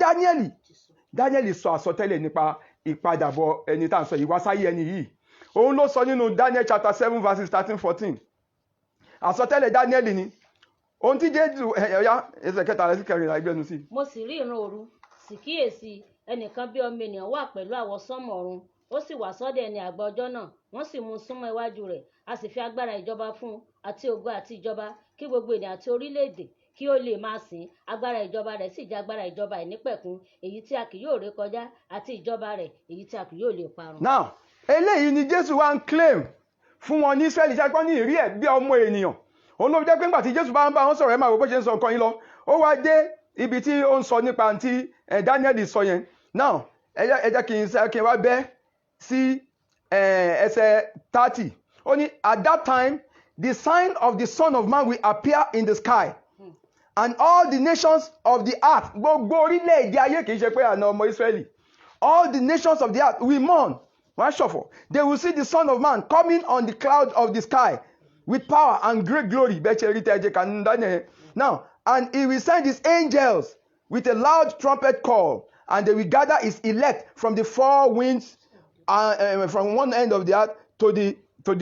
Dáníẹ́lì sọ àsọtẹ́lẹ̀ nípa ìpadàbọ̀ ẹni tá à ń sọ yìí wá sáyé ẹni yìí òun ló sọ nínú Daniel chapter 7 verses 13-14 àsọtẹ́lẹ̀ Dáníẹ́lì ni ohun tí Jésù ẹ̀yà ẹsẹ̀ kẹta rẹ̀ sí kẹrin àgbẹ̀nu sí. mo sì rí ìran òru sì kíyèsí ẹnìkan bí ọmọ ènìyàn wà pẹ̀lú àwọsánmọ̀ ọ̀run ó sì wá sọ́dọ̀ ẹni àgbà ọjọ́ náà wọ́n sì mú un súnmọ́ iwájú rẹ̀ a sì fi agbára ìjọba fún un àti ògo àti ìjọba kí gbogbo ènìyàn àti orílẹ̀-èdè kí ó lè máa sìn agbára ìjọba rẹ̀ sì jẹ́ agbára ìjọba ìnípẹ̀kun èyí tí a kì yóò ré kọjá àti ìjọba rẹ̀ èyí tí a kì yóò lè parun. Now eléyìí ni Jésù wá ń claim fún wọn ní Israẹli ṣáàpọ̀ ní ìrí ẹ̀ bí ọmọ ènìyàn òun ló fi jẹ́ pé ńgbà tí Jésù bá ń bá wọn sọ̀rọ̀ ẹ̀ máa wò bó ṣe ń sọ nǹkan yín lọ ó wá dé ibi tí ó ń sọ nípa tí Daniel sọ yẹn. Now ẹ jẹ́ kí n wá bẹ́ sí ẹsẹ̀ 30 ó ní at that time the sign of the Son of Man will appear in the sky and all the nations of the earth gbogbo orílẹ̀-èdè ayé kì í ṣe pé àna ọmọ Israẹli all the nations of the earth will mourn wọ́n ṣọ̀fọ̀ they will see the Son of Man coming on the cloud of the sky with power and great glory bẹ́ẹ̀ ṣe rí tẹ́jẹ́ kan Daniel. Now and he will send his angels with a loud trumpet call and they will gather his elect from the four winds from one end of the earth to the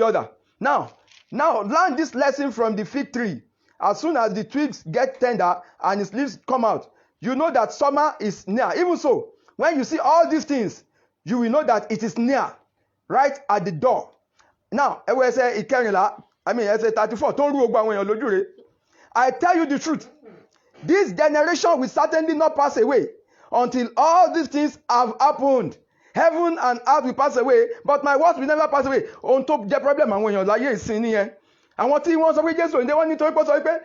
other. Now learn this lesson from the fig tree. As soon as the twigs get tender and its leaves come out, you know that summer is near. Even so, when you see all these things, you will know that it is near, right at the door. Now, ẹsẹ̀ 34 tó ń rú ogun àwọn èèyàn lójú rẹ̀. I tell you the truth, this generation will certainly not pass away until all these things have happened. Heaven and earth will pass away, but my words will never pass away. Ohun tó jẹ́ problem àwọn èèyàn láyé ìsìn nìyẹn. Àwọn tí wọ́n sọ pé Jésù òyìnbó wọ́n nítorí pé sọ pé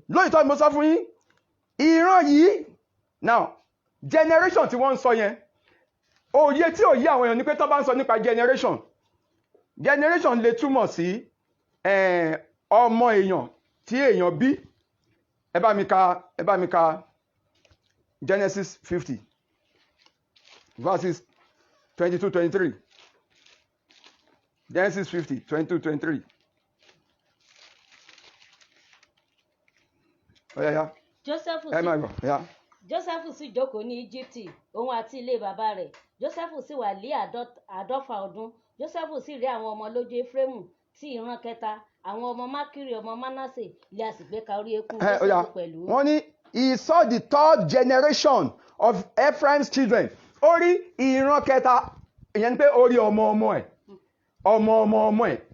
lóòótọ́ ni mo sọ fún yín ìran yìí now generation tí wọ́n ń sọ yẹn òye tí ò yí àwọn èèyàn ni pé tó bá ń sọ nípa generation lè túmọ̀ sí ọmọ èèyàn tí èèyàn bí ẹ bá mi ka Genesis 50 verses 22-23 Genesis 50 22-23. Jósẹ́fù sì jókòó ní Íjíbítì òun àti ilé bàbá rẹ̀ Jósẹ́fù sì wà lé 150 ọdún Jósẹ́fù sì rí àwọn ọmọ lójú Éfrémù tí ìran kẹta àwọn ọmọ Mákírì ọmọ Mánásè ilé àsìgbé ka orí eékún Jósẹ́fù pẹ̀lú. wọ́n ní he saw the third generation of Ephraim's children ó rí ìran kẹta ìyẹn ni pé ó rí ọmọ ẹ̀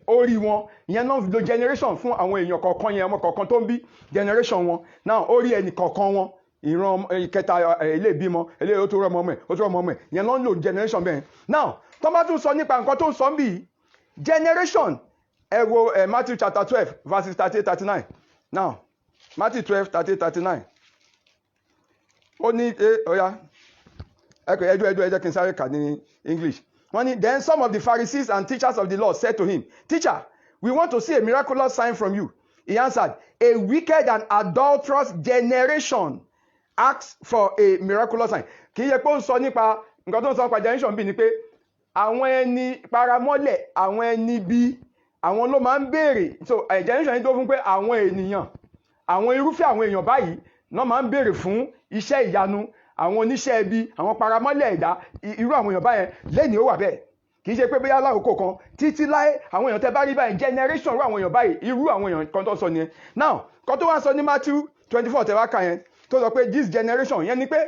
ó rí wọn ìyẹn náà lo generation fún àwọn èèyàn kọ̀ọ̀kan yẹn ọmọ kọ̀ọ̀kan tó ń bí generation wọn now ó rí ẹnì kọ̀ọ̀kan wọn ìran kẹta ilé ìbímọ ilé ó tó rọ ọmọ ẹ̀ ìyẹn náà ń lo generation bẹ́ẹ̀. Now tó bá tún sọ nípa nǹkan tó ń sọ ń bì generation ẹ wo Matthew chapter 12 verses 38-39 now Matthew 12:38-39 ó ní ọ̀ya ẹjọ́ kí n sáré kà ní English. Then some of the Pharisees and teachers of the law said to him, Teacher, we want to see a miraculous sign from you. He answered, a wicked and adulterous generation asks for a miraculous sign. Kì í yẹ pé ó ń sọ nípa nǹkan tó ń sọ nípa generation bí ni pé àwọn ẹni paramọ́lẹ̀ àwọn ẹni bí àwọn ló máa ń béèrè so generation yìí tó fún pé àwọn ènìyàn àwọn irúfẹ́ àwọn èèyàn báyìí náà máa ń béèrè fún iṣẹ́ ìyanu àwọn oníṣẹ́ ẹbí àwọn paramọ́lẹ̀ ẹ̀dá irú àwọn èèyàn báyẹn lẹ́ni ó wà bẹ́ẹ̀ kì í ṣe pé bóyá lákòókò kan títí láé àwọn èèyàn tẹ́ bá rí báyìí generation irú àwọn èèyàn báyìí irú àwọn èèyàn kan tó sọ nìyẹn. Now kan tó wá sọ ní Matthew 24 tẹ́ wá kà yẹn tó sọ pé this generation yẹn ni pé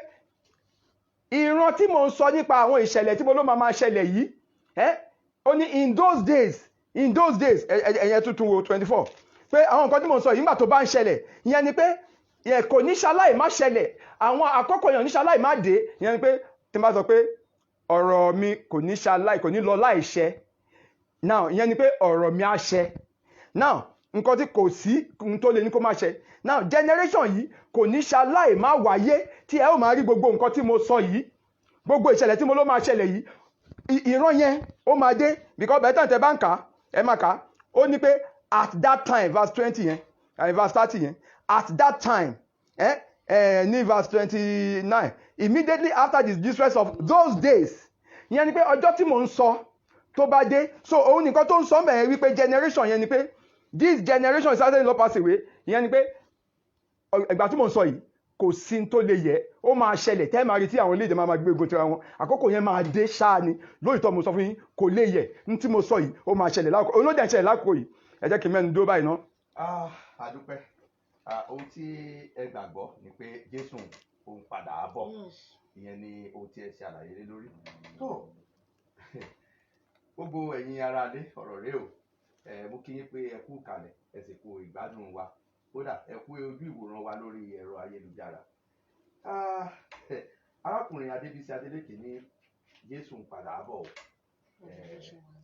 ìran tí mo ń sọ nípa àwọn ìṣẹ̀lẹ̀ tí mo ló máa ṣẹlẹ̀ yìí ó ní in those days ẹ̀yẹ tuntun wo 24 pé àwọn nǹkan tí mo ń sọ yìí nígbà tó bá ń ṣẹlẹ̀ ìyẹn ni pé kò ní ṣaláì má ṣẹlẹ̀ àwọn àkókò yẹn ní ṣaláì má dé ìyẹn ni pé tí n bá sọ pé ọ̀rọ̀ mi kò ní lọ láìṣẹ. Now ìyẹn ni pé ọ̀rọ̀ mi á ṣẹ. Now nǹkan tí kò sí ohun tó lè ní kó má ṣẹ. Now generation yìí kò ní ṣaláì má wáyé tí ẹ ó máa rí gbogbo nǹkan tí mo sọ yìí, gbogbo ìṣẹ̀lẹ̀ tí mo ló máa ṣẹlẹ̀ yìí, ìran yẹn ó máa dé because by the time tẹ bá ń kà á ẹ máa kà á ó ní pé at that time verse 20 yẹn verse 30 yẹn at that time ní verse 29 immediately after the distress of those days, ìyẹn ni pé ọjọ́ tí mò ń sọ tó bá dé, so òun nìkan tó ń sọ bẹ̀rẹ̀ wípé generation yẹn ni pé this generation is certainly not pass away, ìyẹn ni pé ìgbà tí mò ń sọ yìí kò sí tó lè yẹ, ó máa ṣẹlẹ̀ tẹ́ máa rí tí àwọn orílẹ̀-èdè máa gbé ogun tira wọn, àkókò yẹn máa dé ṣáá ni, lóòótọ́ mo sọ fún yín kò lè yẹ ní tí mo sọ yìí ó máa ṣẹlẹ̀ lákòókò, olóòdì ẹ̀ ṣẹlẹ̀ lákòókò yìí, ẹ jẹ́ kí n mẹ́nu dó báyìí ná. àdúpẹ́ ohun tí ẹ gbàgbọ́ ni pé Jésù òun padà bọ̀, ìyẹn ni ohun tí ẹ ṣe àlàyé lé lórí. tó gbogbo ẹ̀yin aráalé ọ̀rọ̀ rẹ o, mo kí yín pé ẹ kú kalẹ̀ ẹ sì kú ìgbádùn wa, kódà ẹ kú ojú ìwòran wa lórí ẹ̀rọ ayélujára. arákùnrin Adébísí Adélékè ní Jésù ń padà bọ̀,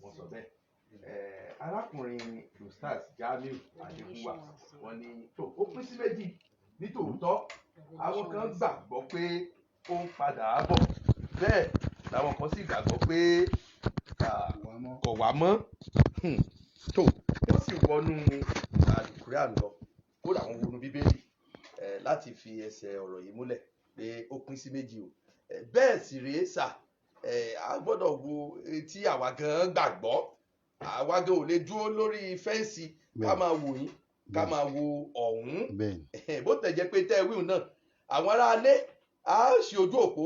wọ́n sọ bẹ́ẹ̀. arákùnrin Ustaz Jamiu Adégúnwà wọ́n ní tó ó pín sí méjì nítòótọ́, àwọn kan gbàgbọ́ pé ó ń padà bọ̀, bẹ́ẹ̀ làwọn kan sì gbàgbọ́ pé kò wá mọ́. tó wọ́n sì wọnú àlùkùránì lọ, kódà wọ́n wọnú bíbélì láti fi ẹsẹ̀ ọ̀rọ̀ yìí múlẹ̀ pé ó pín sí méjì o. bẹ́ẹ̀ sì rèé sà, a gbọ́dọ̀ wo tí àwa gan gbàgbọ́, àwa gan ò lè dúró lórí fẹ́ǹsì ká máa wò yín ká máa wo ọ̀hún, bó tẹ̀ jẹ́ pé tẹ́ wíwù náà àwọn aráalé á ṣe ojú òpó,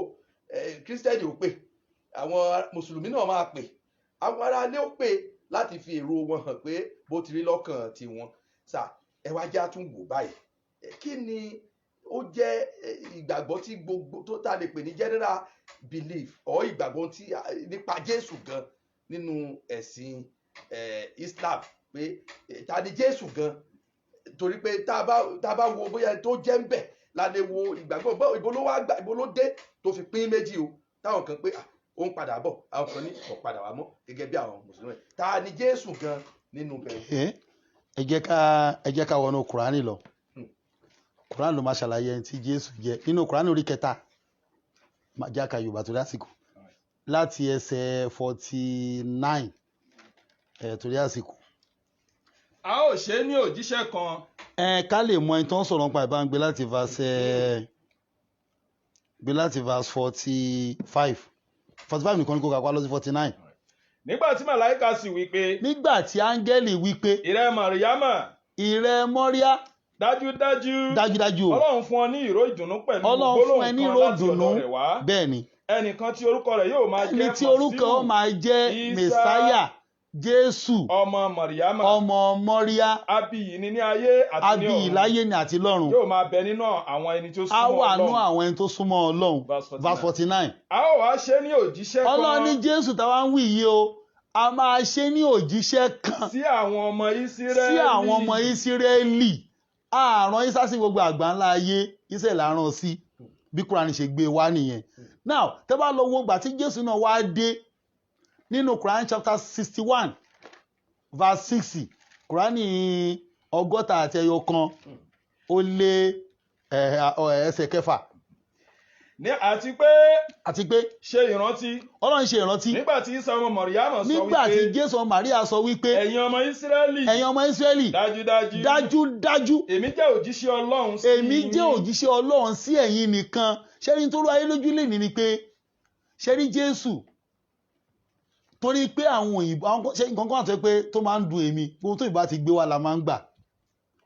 kírísítẹ́nì ò pè, àwọn mùsùlùmí náà máa pè, àwọn aráalé ó pè láti fi èrò wọn hàn pé bó ti rí lọ́kàn tiwọn. sà ẹ wá já tún wò báyìí, kí ni ó jẹ́ ìgbàgbọ́ tí gbogbo tó ta lè pè ní general belief or ìgbàgbọ́ tí nípa Jésù gan nínú ẹ̀sìn Islam, pé ta ni Jésù gan, torí pé tá a bá wo bóyá tó jẹ́ ń bẹ̀ la lè wo ìgbàgbọ́ ibo ló dé tó fi pín méjì o, táwọn kan pé ó ń padà bọ̀, àwọn kan ní kò padà wá mọ́ gẹ́gẹ́ bí àwọn mùsùlùmí. ta ni Jésù gan nínú bẹ̀rẹ̀? ẹ jẹ́ ká wọnú Kùránì lọ. Kùránì ló máa ṣàlàyé ẹni tí Jésù jẹ́ nínú Kùránì orí 3 jáka Yorùbá torí àsìkò láti ẹsẹ̀ 49 torí àsìkò. a ó ṣe ní òjíṣẹ́ kan. ká lè mọ ẹni tó ń sọ̀rọ̀ nípa ìbá ń gbé láti verse 45 nìkan ní kó kápá lọ sí 49. nígbà tí màláíkà sì wí pé. nígbà tí áńgẹ́lì wí pé. ìrẹ Màríyámà. ìrẹ Mọ́ríà. dájúdájú o. Ọlọ́run fún ọ ní ìró ìdùnnú pẹ̀lú gbólóhùn kan láti ọ̀dọ̀ rẹ̀ wá. bẹ́ẹ̀ ni. ẹnìkan tí orúkọ rẹ̀ yóò máa jẹ́ ẹni tí orúkọ ó máa jẹ́ Mèsáyà Jésù ọmọ Màríyámà. ọmọ Mọ́ríà. abiyì ni ní ayé àti ní ọ̀run. abiyì láyé ni àti lọ́run. yóò máa bẹ nínú àwọn ẹni tó súnmọ́ Ọlọ́run. á wà nú àwọn ẹni tó súnmọ́ Ọlọ́run. verse 49. a ó wá ṣe ní òjíṣẹ́ kan. Ọlọ́run ní Jésù táwa ń wí yìí o, a máa ṣe ní òjíṣẹ́ kan. sí àwọn ọmọ Ísírẹ́lì. sí àwọn ọmọ Ísírẹ́lì. àrùn Ísá sí gbogbo àgbáńlá ayé Ísírẹ́lì láràn sí bí Kùránì ṣe gbé wá nìyẹn. now tẹ́ bá lọ wo gbà tí Jésù náà wá dé nínú Kùránì chapter 61 verse 60, Kùránì 160 ó lé ẹsẹ̀ 6. ní àti pé ṣe ìrántí. Ọlọ́run ṣe ìrántí. nígbà tí Ísá ọmọ Màríyámà sọ wípé. nígbà tí Jésù ọmọ Màríà sọ wípé. ẹ̀yin ọmọ Ísírẹ́lì. dájúdájú. èmi jẹ́ òjíṣẹ́ Ọlọ́run sí yín. èmi jẹ́ òjíṣẹ́ Ọlọ́run sí ẹ̀yin nìkan. ṣẹ́ni tó rú ayé lójú lè ní ni pé ṣẹ́ni Jésù torí pé àwọn òyìnbó nǹkan kan àti pé tó máa ń dùn èmi gbogbo tó ìbá ti gbé wa la máa ń gbà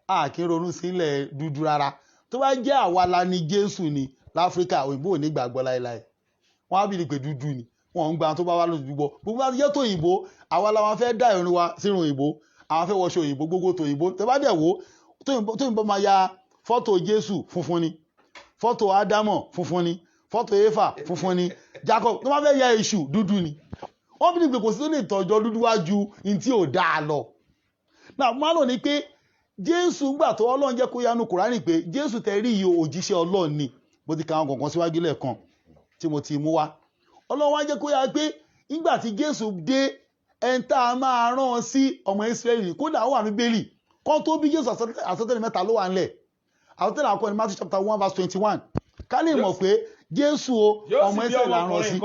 á kí n ronú sílẹ̀ dúdú rárá. tó bá jẹ́ àwa la ni Jésù ni láfíríkà òyìnbó ò ní gbàgbọ́ láéláé, wọ́n á bí ní pé dúdú ni, wọ́n ń gba tó bá wá lójú gbọ́. gbogbo bá ti jẹ́ tó òyìnbó àwa la wọn fẹ́ dá ìrìn wa sínú òyìnbó, àwọn fẹ́ wọṣọ òyìnbó gbogbo tó òyìnbó. tẹ́ bá dẹ̀ wò tó òyìnbó máa ya fọ́tò Jésù funfun ni, fọ́tò Ádámọ̀ funfun ni, fọ́tò Éfà funfun ni, Jacob tó bá fẹ́ ya èṣù dúdú ni. wọ́n bí ní pé kò sí tó lè tọ́jọ́ dúdú wájú ní tí ò dáa lọ. náà má lò ní pé Jésù gbà tó Ọlọ́run jẹ́ kó yanu Kùránì pé Jésù tẹ rí iye òjíṣẹ́ Ọlọ́run ni, bó ti ka àwọn kọ̀ọ̀kan síwájú lẹ́ẹ̀kan tí mo ti mú wá. Ọlọ́run wá jẹ́ kó yá pé nígbà tí Jésù dé ẹni tá a máa rán sí ọmọ Ísírẹ́lì kódà ó wà ní Bíbélì kó tó bí Jésù àsọtẹ́lẹ̀ mẹ́ta ló wà ńlẹ̀. Àsọtẹ́lẹ̀ àkọ́kọ́ ní Matthew chapter 1 verse 21 ká lè mọ̀ pé Jésù ọmọ Ísírẹ́lì là ń rán sí.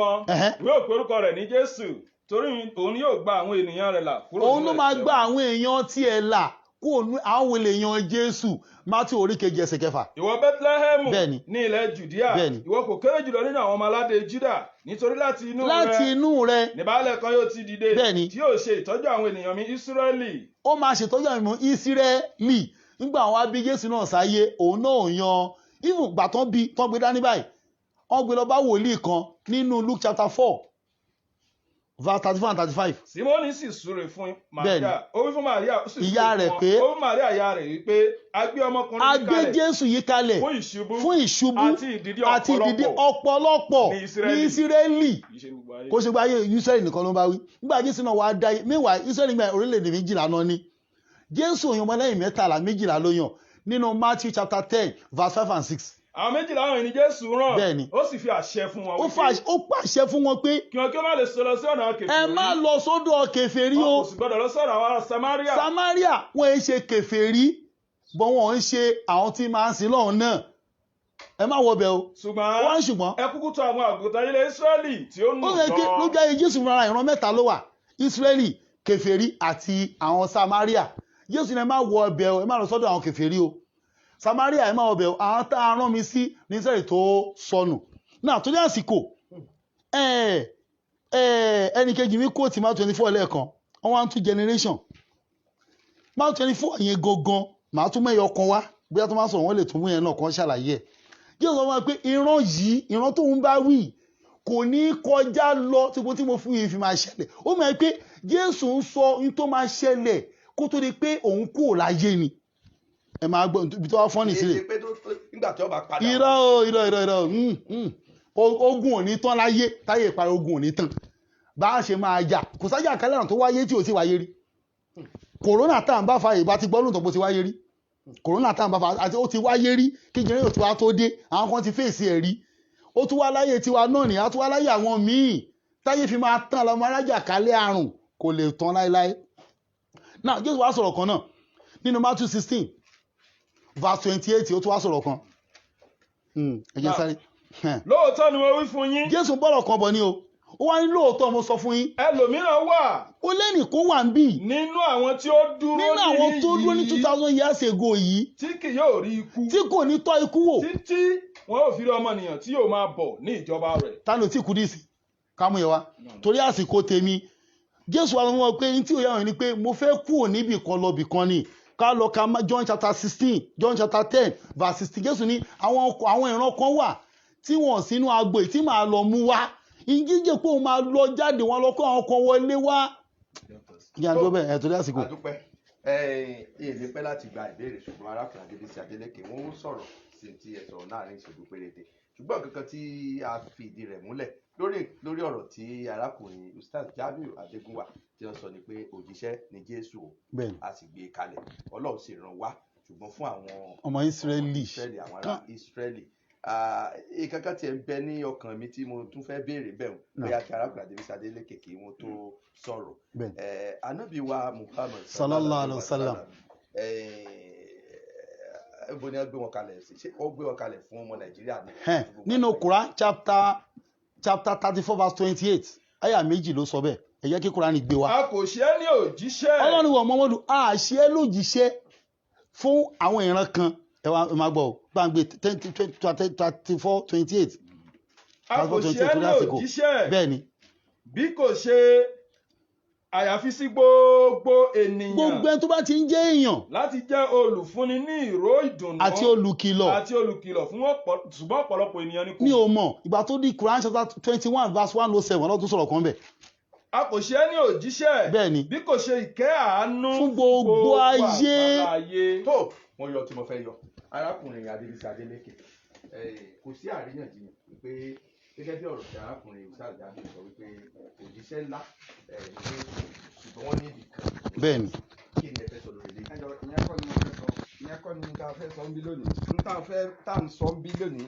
Yóò pe orúkọ rẹ̀ ní Jésù torí òun yóò gba àwọn ènìyàn rẹ̀ là kúrò. Òun ló máa gba àwọn èèyàn tiẹ̀ là kúrò ní àwọn èèyàn Jésù. Matthew orí kejì ẹsẹ̀ kẹfà. Ìwọ Bẹ́tílẹ́hẹ́mù ní ilẹ̀ Jùdíà, ìwọ kò kéré jùlọ nínú àwọn ọmọ aládé Júdà, nítorí láti inú rẹ ní baálẹ̀ kan yóò ti dìde tí yóò ṣe ìtọ́jú àwọn ènìyàn mi Ísírẹ́lì. Ó máa ṣètọ́jú àwọn ènìyàn Ísírẹ́lì. Nígbà àwọn abí Jésù náà sáyé òun náà yan even gbà tán gbé dání báyìí wọ́n gbé lọ bá wòlíì kan nínú Luke chapter 4 verse 34 and 35. Simoni sì súre fún Màríà. Ó wí fún Màríà ìyá rẹ̀ pé ó fún Màríà ìyá rẹ̀ wípé a gbé ọmọkùnrin yìí kalẹ̀. A gbé Jésù yìí kalẹ̀ fún ìṣubú àti ìdìde ọ̀pọ̀lọpọ̀ ní Ísírẹ́lì. Kò ṣe gba ayé Ísírẹ́lì nìkan ló bá wí. Nígbà Jésù náà wá dá mẹ́wàá Ísírẹ́lì gba orílẹ̀-èdè méjìlá náà ní. Jésù òyìn ọmọlẹ́yìn mẹ́tàlá méjìlá ló yàn nínú Matthew chapter 10 verse 5 and 6. Àwọn méjìlá àwọn ènìyàn Jésù rán. Bẹ́ẹ̀ni. Ó sì fi àṣẹ fún wọn. Ó pàṣẹ fún wọn pé kí wọn kí wọn má lè sọ lọ sí ọ̀nà kèfèrí. Ẹ má lọ sọ́dọ̀ kèfèrí o. Wọn kò sì gbọdọ̀ lọ sọ́dọ̀ àwọn ará Samaria. Samaria wọ́n ń ṣe kèfèrí bọ́ wọ́n ń ṣe àwọn tí máa ń sin lọ́hùn náà. Ẹ má wọbẹ̀ o. Ṣùgbọ́n ẹ kúkú tọ̀ àwọn àgùntàn ilẹ̀ Ísírẹ́lì tí ó nù lọ. Ló jẹ́ ayé Jésù fúnra ìran mẹ́ta ló wà. Ísírẹ́lì, kèfèrí àti àwọn Samaria. Jésù ní ẹ má wọ ọbẹ̀ o, ẹ má lọ sọ́dọ̀ àwọn kèfèrí o. Samaria ẹ máa ọbẹ̀ àwọn tá a rán mi sí ní Ísírẹ́lì tó sọnù. Náà tó dé àsìkò ẹnì kejì mi kóòtù Matthew 24 lẹ́ẹ̀kan wọ́n wá ń tún generation. Matthew 24 yẹn gangan màá tún mẹ́yọ kan wá bóyá tó máa sọ̀rọ̀ wọ́n lè tún mú yẹn náà kan ṣàlàyé ẹ̀. Jésù sọ wọn pé ìran yìí ìran tó ń bá wí kò ní kọjá lọ tí mo fún yìí fi máa ṣẹlẹ̀. Ó mọ̀ pé Jésù ń sọ ní tó máa ṣẹlẹ̀ kó tó di pé òun kúrò láyé ni. Ẹ máa gbọ́ ibi tó wá fọ́nì sílẹ̀. Irọ́ ogun ò ní tán láyé táyé ìparí ogun ò ní tán bá a ṣe máa jà kò sájà kálẹ̀ tó wáyé tí ò ti wáyé rí. Kòrónà tá à ń bá fa ìbá ti gbọ́ lóòótọ́ bó ti wáyé rí. Kòrónà tá à ń bá fa àti ó ti wáyé rí kí jẹ́rẹ́ òtún wá tó dé àwọn kan ti fèsì ẹ̀ rí. Ó tún wá láyé tiwa náà nìyà tún wá láyé àwọn míì táyé fi máa tán lọ́mọ arájà kálẹ̀ àrùn kò lè tán láéláé. Náà Jésù wá sọ̀rọ̀ kan náà nínú Matthew 16 verse 28 ó tún wá sọ̀rọ̀ kan. Ẹ jẹ́ sáré. Lóòótọ́ ni mo wí fún yín. Jésù bọ̀rọ̀ kan bọ̀ ni o. Ó wá ní lóòótọ́ mo sọ fún yín. Ẹlòmíràn wà. Ó lẹ́nì kó wà ń bì. Nínú àwọn tí ó dúró nínú àwọn tó dúró ní 2000 years ago yìí. Tí kì yóò rí ikú. Tí kò ní tọ́ ikú wò. Títí wọn ò fi rí ọmọnìyàn tí yóò máa bọ̀ ní ìjọba rẹ̀. Ta ló tí kú dì sí? Kámú yẹ wa. Torí àsìkò tèmi. Jésù wa lọ́wọ́ pé ní tí òye àwọn ni pé mo fẹ́ kúrò níbì kan lọ bì kan ni. Ká lọ ka John chapter 16 John chapter 10 verse 16 Jésù ní àwọn ìran kan wà tí wọ́n sínú agbo tí màá lọ mú wá ìjíjẹ pé òun máa lọ jáde wọn lọ kó àwọn kan wọlé wá. Ìyá àdúgbò bẹ́ẹ̀ torí àsìkò. Àdúpẹ́ èlé pẹ́ láti gba ìbéèrè ṣùgbọ́n arákùnrin Adébísí Adélékè wọ́n ń sọ̀rọ̀ sí ti ẹ̀sọ̀ láàrin ìṣèlú péréte ṣùgbọ́n kankan tí a fi ìdí rẹ̀ múlẹ̀ lórí ọ̀rọ̀ tí arákùnrin Ustaz Jamiu Adégúnwà tí wọ́n sọ ni pé òjíṣẹ́ ni Jésù o a sì gbé kalẹ̀ Ọlọ́run sì rán wá ṣùgbọ́n fún àwọn ọmọ Ísírẹ́lì àwọn ará Ísírẹ́lì ìkankan tí ẹ ń bẹ ní ọkàn mi tí mo tún fẹ́ béèrè bẹ́ẹ̀ bóyá kí arákùnrin Adébísí Adélékè kí wọ́n tó sọ̀rọ̀ Ànábì wa Muhammad sallallahu alaihi wasallam ibo ni wọ́n gbé wọn kalẹ̀ sí ṣé wọ́n gbé wọn kalẹ̀ fún ọmọ Nàìjíríà ni. Nínú Quran chapter 34 verse 28 àyà méjì ló sọ bẹ́ẹ̀ ẹ jẹ́ kí Quran gbé wa. A kò ṣe é ní òjíṣẹ́. Ọlọ́run wọ̀ Muhammadu a ṣe é lójíṣẹ́ fún àwọn ìran kan ẹ máa gbọ́ gbàǹgbé 34:28. A kò ṣe é ní òjíṣẹ́ bẹ́ẹ̀ni. Bí kò ṣe àyàfi sí gbogbo ènìyàn. Gbogbo ẹni tó bá ti ń jẹ́ èèyàn. Láti jẹ́ olùfúnni ní ìró ìdùnnú. Àti olùkìlọ̀. Fún ṣùgbọ́n ọ̀pọ̀lọpọ̀ ènìyàn ni kò. Mi ò mọ̀ ìgbà tó di Quran chapter 21 verse 107 ọlọ́tún sọ̀rọ̀ kan bẹ̀. A kò ṣe é ní òjíṣẹ́. Bẹ́ẹ̀ni. Bí kò ṣe ìkẹ́ àánú. Fún gbogbo ayé. Tó mo yọ tí mo fẹ́ yọ arákùnrin Adébísí Adélékè kò sí àríyànjiyàn wípé gẹ́gẹ́ bí ọ̀rọ̀ tí arákùnrin Ustaz Jamiu sọ wípé òjíṣẹ́ ńlá ṣùgbọ́n wọ́n ní ibì kan. Bẹ́ẹ̀ni. Kí ni ẹ fẹ́ sọ lórí ilé? Ìyẹn kọ́ ni mo fẹ́ sọ ìyẹn kọ́ ni ta fẹ́ sọ ń bí lónìí tá à ń sọ ń bí lónìí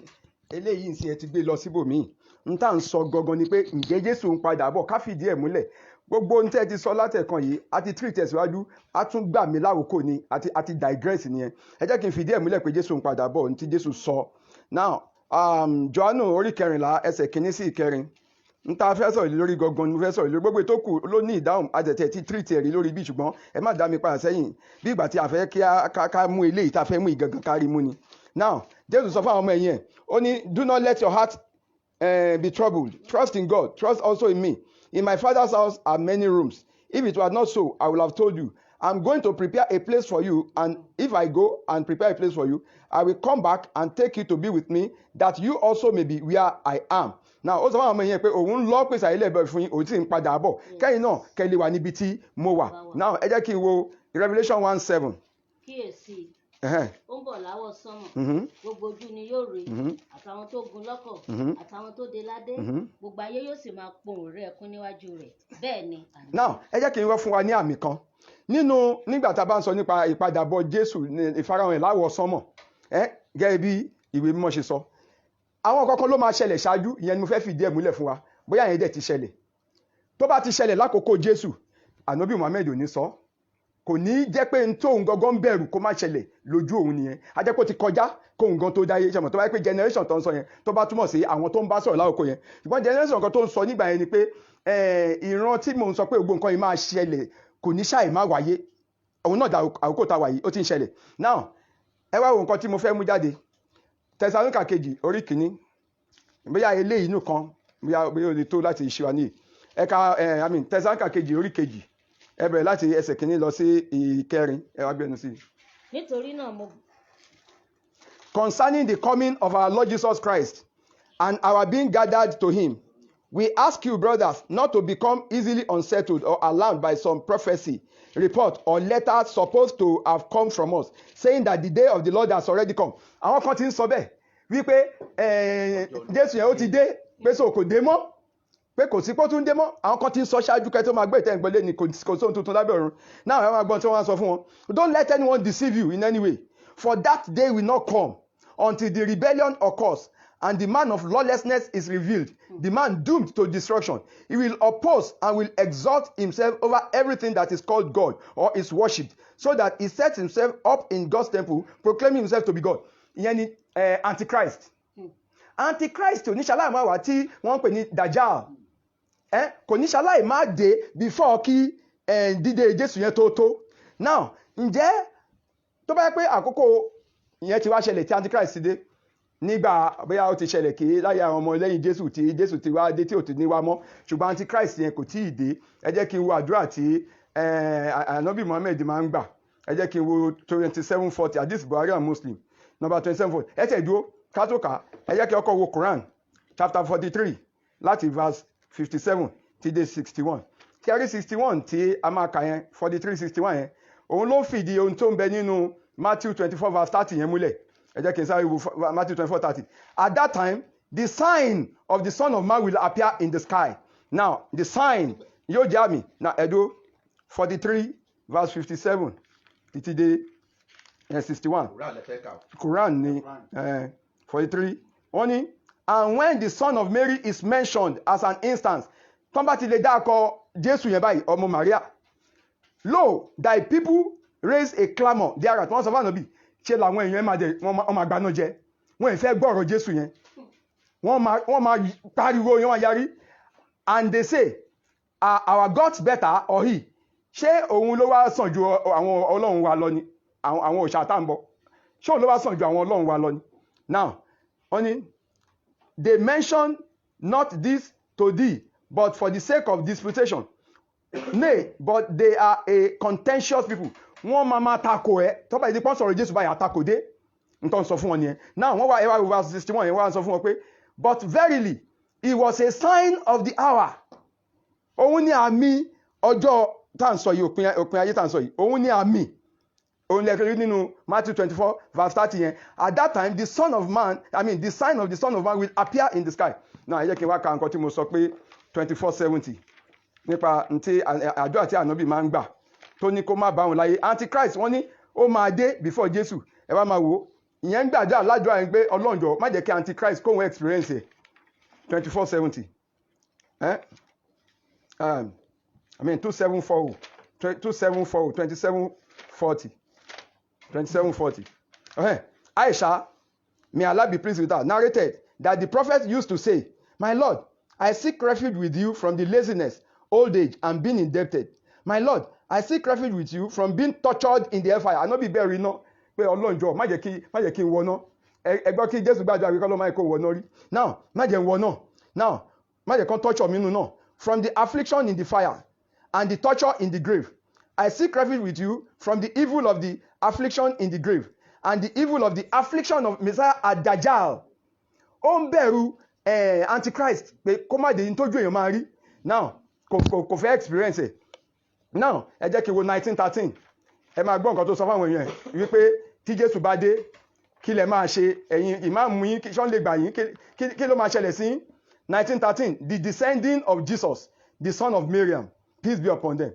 eléyìí ń sin ẹ ti gbé lọ síbòmíì n tá à ń sọ gangan ni pé ǹjẹ́ Jésù ń padà bọ̀ ká fìdí ẹ̀ múlẹ̀ gbogbo ohun tẹ́ ẹ ti sọ látẹ̀kan yìí a ti treat tẹ̀síwájú a tún gbà mí láwòkó ni a ti digress nìyẹn ẹ jẹ́ kí n fìdí ẹ̀ múlẹ̀ pé Jésù ń padà bọ̀ ní ti Jésù sọ now Jòhánù orí 14 ẹsẹ̀ kìíní sí ìkẹrin n ta fẹ́ sọ̀rọ̀ lórí gangan ni mo fẹ́ sọ̀rọ̀ lórí gbogbo ètò kù ló ní ìdáhùn àjẹtẹ̀ ti treat ẹ̀rí lórí bí ṣùgbọ́n ẹ má dá mi padà sẹ́yìn bí ìgbà tí a fẹ́ kí ká mú eléyìí tá a fẹ́ mú ìgangan kárí mú ni now Jésù sọ fún àwọn ọmọ ẹ̀yìn ẹ̀ ó ní do not let your heart be troubled trust in God trust also in me in my father's house are many rooms if it was not so I would have told you I'm going to prepare a place for you and if I go and prepare a place for you I will come back and take you to be with me that you also may be where I am now ó sọ fún àwọn ọmọ yẹn pé òun lọ pèsè àyè lẹ́bẹ̀ẹ́ fún yín òun sì ń padà bọ̀ kẹ́yìn náà kẹ́lẹ́ wà níbi tí mo wà now ẹ jẹ́ kí n wo Revelation 1:7. kíyèsí ó ń bọ̀ láwọ̀ sánmọ̀ gbogbo ojú ni yóò rí àtàwọn tó gun lọ́kọ̀ àtàwọn tó de ládé gbogbo ayé yóò sì máa pohùn rẹ̀ ẹkún níwájú rẹ̀ bẹ́ẹ̀ ni. now ẹ jẹ́ kí n wọ́n fún wa ní àmì kan nígbà tá a bá ń sọ nípa ìpadàbọ̀ Jésù ìfarahàn ẹ̀ láwọ̀ sánmọ̀ gẹ́gẹ́ bí ìwé mímọ́ ṣe sọ àwọn kankan ló máa ṣẹlẹ̀ ṣáájú ìyẹn ni mo fẹ́ fìdí ẹ̀ múlẹ̀ fún wa bóyá ìyẹn dẹ̀ ti ṣẹlẹ̀ tó bá ti ṣẹlẹ̀ lákòókò Jésù ànábì Muhammed ò ní sọ kò ní jẹ́ pé n tó òun gangan ń bẹ̀rù kó má ṣẹlẹ̀ lójú òun nìyẹn a jẹ́ kó ti kọjá kó òun gan tó dáyé ṣẹ̀mọ̀ tó bá yẹ pé generation tó ń sọ yẹn tó bá túmọ̀ sí àwọn tó ń bá sọ̀rọ̀ lákòókò yẹn ṣùgbọ́n generation kan tó ń sọ nígbà yẹn ni pé ìran tí mò ń sọ pé gbogbo nǹkan yìí máa ṣẹlẹ̀ kò ní ṣàì má wáyé òun náà àkókò tá a wà yìí ó ti ń ṣẹlẹ̀ now ẹ wá wo nǹkan tí mo fẹ́ mú jáde Tẹsalóníkà kejì orí kìíní bóyá eléyìí inú kan bóyá o lè tó láti ṣe wa ní ẹ̀ka Tẹsalóníkà kejì orí kejì ẹ bẹ̀rẹ̀ láti ẹsẹ̀ kìíní lọ sí ìkẹrin ẹ wá gbẹnu sí. nítorí náà mo. Concerning the coming of our Lord Jesus Christ and our being gathered to him, we ask you, brothers, not to become easily unsettled or alarmed by some prophecy, report, or letter supposed to have come from us, saying that the day of the Lord has already come. Àwọn kan ti ń sọ bẹ́ẹ̀ wípé Jésù yẹn ó ti dé pé so kò dé mọ́ pé kò sí pé ó tún dé mọ́ àwọn kan ti ń sọ ṣáájú kẹ́ tó máa gbé ìtẹ́ ìgbọ́lé ni kò sóhun tuntun lábẹ́ ọ̀run náà àwọn agbọ́n tí wọ́n sọ fún wọn don't let anyone deceive you in any way for that day will not come until the rebellion occurs and the man of lawlessness is revealed the man doomed to destruction he will oppose and will exalt himself over everything that is called God or is worshipped so that he sets himself up in God's temple proclaiming himself to be God ìyẹn ni antichrist antichrist oníṣàlàyé máa wà tí wọ́n ń pè ní dajjal kò ní ṣaláì má dé before kí dídé Jésù yẹn tó now ǹjẹ́ tó bá yẹ pé àkókò ìyẹn ti wá ṣẹlẹ̀ tí antichrist dé nígbà bóyá ó ti ṣẹlẹ̀ kí láyé àwọn ọmọ lẹ́yìn Jésù tí Jésù ti wá dé tí ò ti ní wá mọ́ ṣùgbọ́n antichrist yẹn kò tí ì dé ẹ jẹ́ kí n wo àdúrà tí ànábì Muhammed máa ń gbà ẹ jẹ́ kí n wo 2740 hadith Buhari and Muslim number 2740 ẹ tẹ̀ dúró ká tó kà ẹ jẹ́ kí ọkọ̀ wo Quran chapter 43 láti verse 57 ti dé 61 kẹrí 61 tí a máa kà yẹn 43-61 yẹn òun ló fìdí ohun tó ń bẹ nínú Matthew 24 verse 30 yẹn múlẹ̀ ẹ jẹ́ kí n sáré wo Matthew 24:30 at that time the sign of the Son of Man will appear in the sky now the sign yóò jẹ́ àmì na ẹ̀dó 43 verse 57 títí dé 61 Quran ni 43 wọ́n ní and when the son of Mary is mentioned as an instance tọ́n bá ti lè dákọ̀ Jésù yẹn báyìí ọmọ Maria lo thy people raise a clamour thereat wọ́n sọ fún ànábì ṣe làwọn èèyàn wọ́n máa gbaná jẹ wọ́n ì fẹ́ gbọ́rọ̀ Jésù yẹn wọ́n máa pariwo yẹn wọ́n yarí and they say our God's better or he ṣé òun ló wá sàn ju àwọn ọlọ́run wa lọ ni àwọn òòṣà tá ń bọ ṣé òun ló wá sàn ju àwọn ọlọ́run wa lọ ni now wọ́n ní they mention not this to thee but for the sake of disputation nay but they are a contentious people wọ́n máa tako ẹ tọ́ba ìdí pọ́n sọ̀rọ̀ Jésù báyìí àtakò dé nǹkan sọ fún wọn nìyẹn now wọ́n wá ẹwà verse 61 yẹn wọ́n sọ fún wọn pé but verily it was a sign of the hour òun ni àmì ọjọ́ tá à ń sọ yìí òpin ayé tá à ń sọ yìí òun ni àmì òun lẹ́kẹ̀rí nínú Matthew 24 verse 30 yẹn at that time the sign of the Son of Man will appear in the sky now ẹ jẹ́ kí n wá ka nǹkan tí mo sọ pé 24:70 nípa ntí àjọ àti ànábì máa ń gbà tó ní kó má bá wọn láyé antichrist wọ́n ní ó máa dé before Jésù ẹ wá máa wò ìyẹn ń gbàdúrà ládùúrà yẹn pé Ọlọ́run jọ̀ọ́ má jẹ́ kí antichrist kóhun experience ẹ̀ 24/70 I mean 2740 2740 Aisha, may Allah be pleased with her, narrated that the prophet used to say, "My Lord, I seek refuge with you from the laziness, old age, and being indebted. My Lord, I seek refuge with you from being tortured in the hellfire." I no be bẹ́ẹ̀ rí iná pé Ọlọ́run jọ̀ọ́ má jẹ́ kí n wọná. Ẹ gbọ́ kí Jésù gbàdúrà wí kọ́ ló máa kó wọná rí. Now, má jẹ́ n wọná. Now, má jẹ́ kán torture mi nù náà. From the affliction in the fire and the torture in the grave, I seek refuge with you from the evil of the affliction in the grave and the evil of the affliction of Messiah Ad-Dajjal. Ó ń bẹ̀rù Antichrist pé kó má dé ní tójú èèyàn máa rí. Now, kò fẹ́ experience ẹ̀. Now, ẹ jẹ́ kí n wo 1913. Ẹ máa gbọ́ nǹkan tó sọ fáwọn èèyàn wípé tí Jésù bá dé kí lẹ máa ṣe ẹ̀yin ìmáàmù yín ṣọ́n lè gbà yín kí ló máa ṣẹlẹ̀ sí 1913. The descending of Jesus, the son of Miriam, peace be upon them.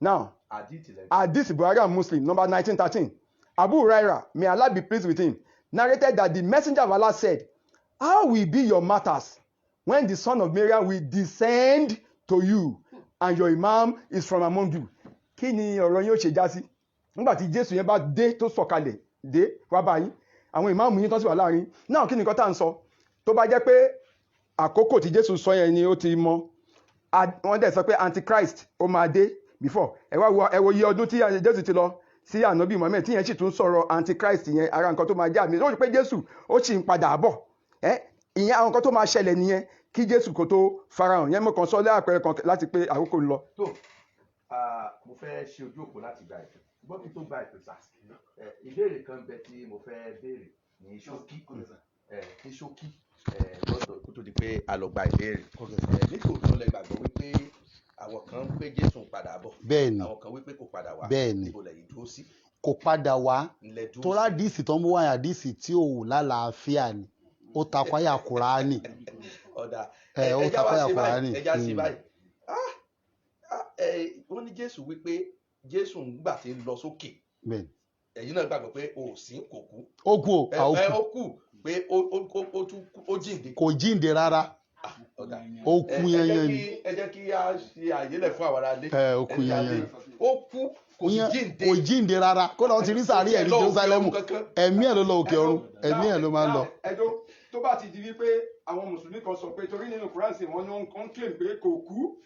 Now, Hadith Buhari and Muslim, number 1913. Abu Huraira, may Allah be pleased with him, narrated that the messenger of Allah said, "How will be your matters when the son of Miriam will descend to you and your imam is from among you?" Kí ni ọ̀rọ̀ yín ó ṣe já sí? Nígbà tí Jésù yẹn bá dé tó sọ̀kalẹ̀ dé wá bá yín, àwọn ìmáàmù yín tó sì wà láàrin. Náà kí ni nǹkan tá à ń sọ? Tó bá jẹ́ pé àkókò tí Jésù sọ yẹn ni ó ti mọ, wọ́n dẹ̀ sọ pé Antichrist ó máa dé before. Ẹ wo iye ọdún tí Jésù ti lọ sí ànábì Muhammad tí yẹn sì tún sọ̀rọ̀ Antichrist yẹn, ara nǹkan tó máa jẹ́ àmì. Ó rí pé Jésù ó sì ń padà bọ̀. Ìyẹn àwọn nǹkan tó máa ṣẹlẹ̀ nìyẹn kí Jésù kó tó farahàn. Yẹn mo kàn sọ lẹ́àpẹrẹ kan láti pé àkókò ń lọ. tó mo fẹ́ ṣe ojú òpó láti gba ìpè gbọ́ kí tó gba ìpè sà ìbéèrè kan bẹ tí mo fẹ́ béèrè ní ṣókí lọ́dọ̀ kó tó di pé a lọ gba ìbéèrè nítorí lẹ gbàgbọ́ wípé àwọn kan ń pé Jésù ń padà bọ̀ bẹ́ẹ̀ni àwọn kan wípé kò padà wá bẹ́ẹ̀ni níbo lẹ́yìn dúró sí. kò padà wá tọ́lá díìsì tó ń mú wáyà díìsì tí ò lálàáfíà ni ó takò àyà Kùránì ọ̀dà ó takò àyà Kùránì. ẹja sí báyìí wọ́n ní Jésù wípé Jésù ń gbà tí ń lọ sókè ẹ̀yin náà gbàgbọ́ pé o ò sí kò kú. ó kú o ó kú pé ó jíǹde. kò jíǹde rárá ó kú yanyan ni. ẹ jẹ́ kí a ṣe àyẹlẹ̀ fún àwọn aráalé. ó kú yanyan ni. ó kú kò jíǹde. kò jíǹde rárá kódà ó ti rí sàárì ẹ̀ ní Jerusalem ẹ̀mí ẹ̀ ló lọ òkè ọ̀run ẹ̀mí ẹ̀ ló máa ń lọ. ẹjọ́ tó bá ti di wípé àwọn mùsùlùmí kan sọ pé torí nínú Kùránì wọn ni wọ́n ń claim pé kò kú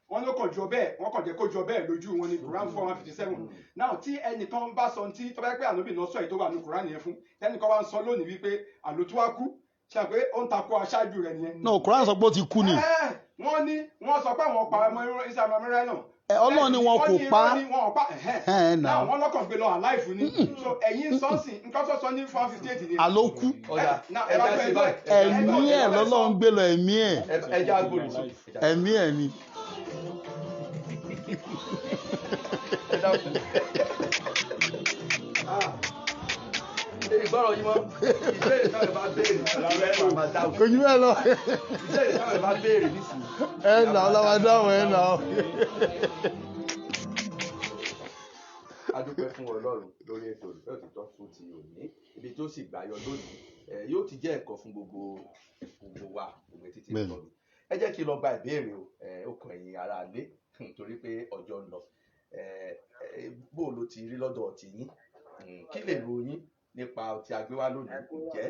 wọ́n ló kàn jọ bẹ́ẹ̀ wọ́n kàn jẹ́ kó jọ bẹ́ẹ̀ lójú wọn ní Quran 4:157. Now tí ẹnìkan bá sọ tí tó bá yẹ pé ànábì náà sọ èyí tó wà ní Quran yẹn fún ẹnìkan wá ń sọ lónìí wípé àlòtú wá kú ṣe pé ó ń takò aṣáájú rẹ̀ nìyẹn. no Quran sọ pé ó ti kú ni. wọ́n sọ pé àwọn pa ọmọ Isa mamẹ́rẹ́ náà. Ọlọ́run ni wọn kò pa. náà wọ́n lọ́kàn gbé lọ àláìfù ni so ẹ̀yin sọ́ọ̀sì nǹkan tó sọ ní 458 ni. àlòkù ẹ̀mí ẹ̀ lọ́lọ́run gbé lọ ẹ̀mí ẹ̀ ẹ̀mí ẹ̀ ni. ìgbọ́rọ̀ yìí mọ́ ìbéèrè táwọn ẹ̀ bá béèrè ìbéèrè máa dáhùn. kò jù bẹ́ẹ̀ lọ. ìbéèrè táwọn ẹ̀ bá béèrè nísìnyí. ẹ nà ọ́ lọ́wọ́ dáhùn ẹ nà ọ́. a dúpẹ́ fún Ọlọ́run lórí ètò ìfẹ́ òtítọ́ fún ti òní ibi tó sì gbàyọ lónìí yóò ti jẹ́ ẹ̀kọ́ fún gbogbo wa òwe títí ìtọ́jú. ẹ jẹ́ kí n lọ gba ìbéèrè ó kàn ẹ̀yin ará ilé torí pé ọjọ́ ń lọ bó ló ti rí lọ́dọ̀ tiyín kí lè ròyìn nípa tí a gbé wá lónìí jẹ́